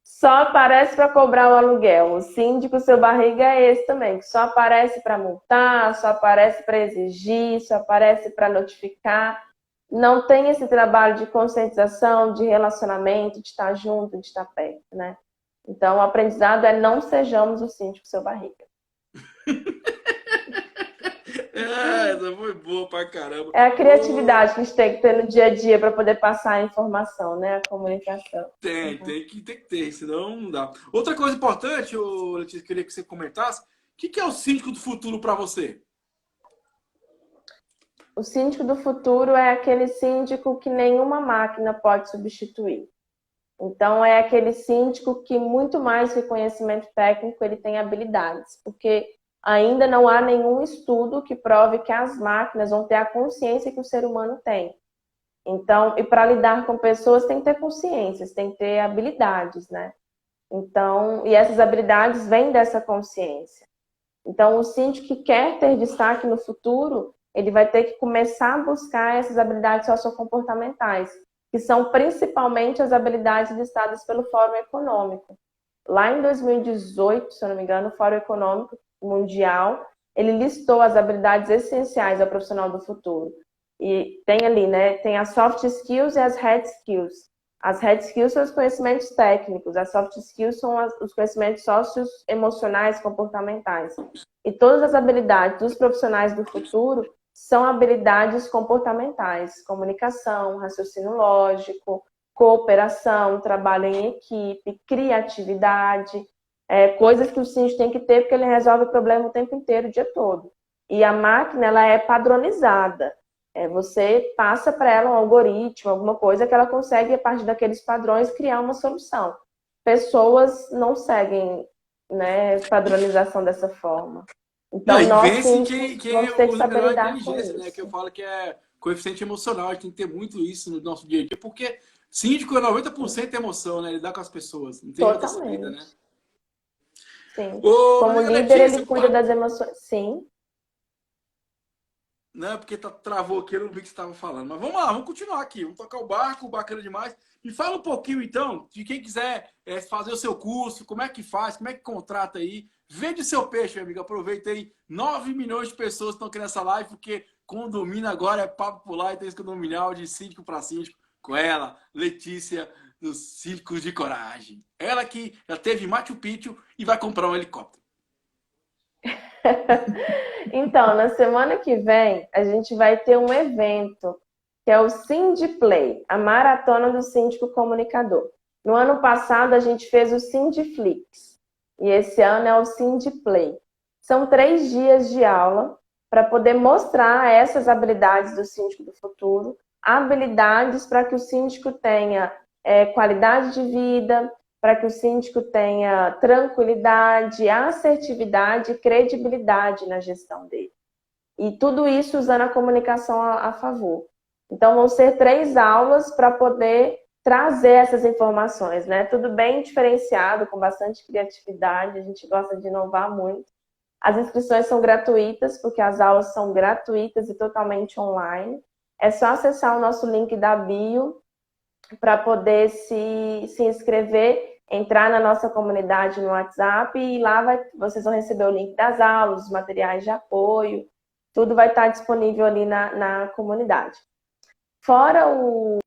Só aparece para cobrar o aluguel. O síndico seu barriga é esse também, que só aparece para multar, só aparece para exigir, só aparece para notificar. Não tem esse trabalho de conscientização, de relacionamento, de estar junto, de estar perto, né? Então, o aprendizado é não sejamos o síndico seu barriga. Essa foi boa pra caramba. É a criatividade que a gente tem que ter no dia a dia para poder passar a informação, né? A comunicação. Tem que ter, senão não dá. Outra coisa importante, Letícia, queria que você comentasse, o que é o síndico do futuro para você? O síndico do futuro é aquele síndico que nenhuma máquina pode substituir. Então, é aquele síndico que, muito mais que conhecimento técnico, ele tem habilidades. Porque ainda não há nenhum estudo que prove que as máquinas vão ter a consciência que o ser humano tem. Então, e para lidar com pessoas, tem que ter consciências, tem que ter habilidades, né? Então, e essas habilidades vêm dessa consciência. Então, o síndico que quer ter destaque no futuro, ele vai ter que começar a buscar essas habilidades sociocomportamentais, que são principalmente as habilidades listadas pelo Fórum Econômico. Lá em 2018, se eu não me engano, o Fórum Econômico Mundial, ele listou as habilidades essenciais ao profissional do futuro. E tem ali, né, tem as soft skills e as hard skills. As hard skills são os conhecimentos técnicos, as soft skills são os conhecimentos socioemocionais, comportamentais. E todas as habilidades dos profissionais do futuro são habilidades comportamentais, comunicação, raciocínio lógico, cooperação, trabalho em equipe, criatividade, coisas que o síndico tem que ter porque ele resolve o problema o tempo inteiro, o dia todo. E a máquina, ela é padronizada. Você passa para ela um algoritmo, alguma coisa que ela consegue, a partir daqueles padrões, criar uma solução. Pessoas não seguem, né, padronização dessa forma. Então, nós vamos ter que saber lidar com isso. Né, que eu falo que é coeficiente emocional, a gente tem que ter muito isso no nosso dia a dia, porque Síndico é 90% emoção, né? Ele dá com as pessoas. Não tem outra saída, né? Totalmente. Sim. Ô, Como amiga líder, Letícia, ele cuida das emoções. Sim. não, porque travou aqui, eu não vi o que você estava falando. Mas vamos lá, vamos continuar aqui. Vamos tocar o barco, bacana demais. Me fala um pouquinho, então, de quem quiser fazer o seu curso, como é que faz, como é que contrata aí. Vende seu peixe, meu amigo. Aproveita aí. 9 milhões de pessoas estão aqui nessa live, porque condomínio agora é papo por lá e tem esse condominial de síndico para síndico com ela, Letícia, dos Síndicos de Coragem. Ela que já teve Machu Picchu e vai comprar um helicóptero. Então, na semana que vem, a gente vai ter um evento, que é o Sindplay, a Maratona do Síndico Comunicador. No ano passado, a gente fez o Sindflix, e esse ano é o Sindplay. São 3 dias de aula para poder mostrar essas habilidades do síndico do futuro, habilidades para que o síndico tenha qualidade de vida, para que o síndico tenha tranquilidade, assertividade e credibilidade na gestão dele. E tudo isso usando a comunicação a favor. Então, vão ser 3 aulas para poder trazer essas informações, né? Tudo bem diferenciado, com bastante criatividade, a gente gosta de inovar muito. As inscrições são gratuitas, porque as aulas são gratuitas e totalmente online. É só acessar o nosso link da bio para poder se inscrever, entrar na nossa comunidade no WhatsApp e lá vocês vão receber o link das aulas, os materiais de apoio, tudo vai estar disponível ali na comunidade. Fora o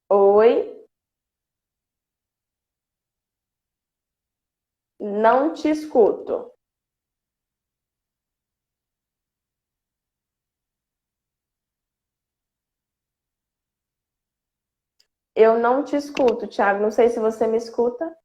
Oi, não te escuto. Eu não te escuto, Thiago. Não sei se você me escuta.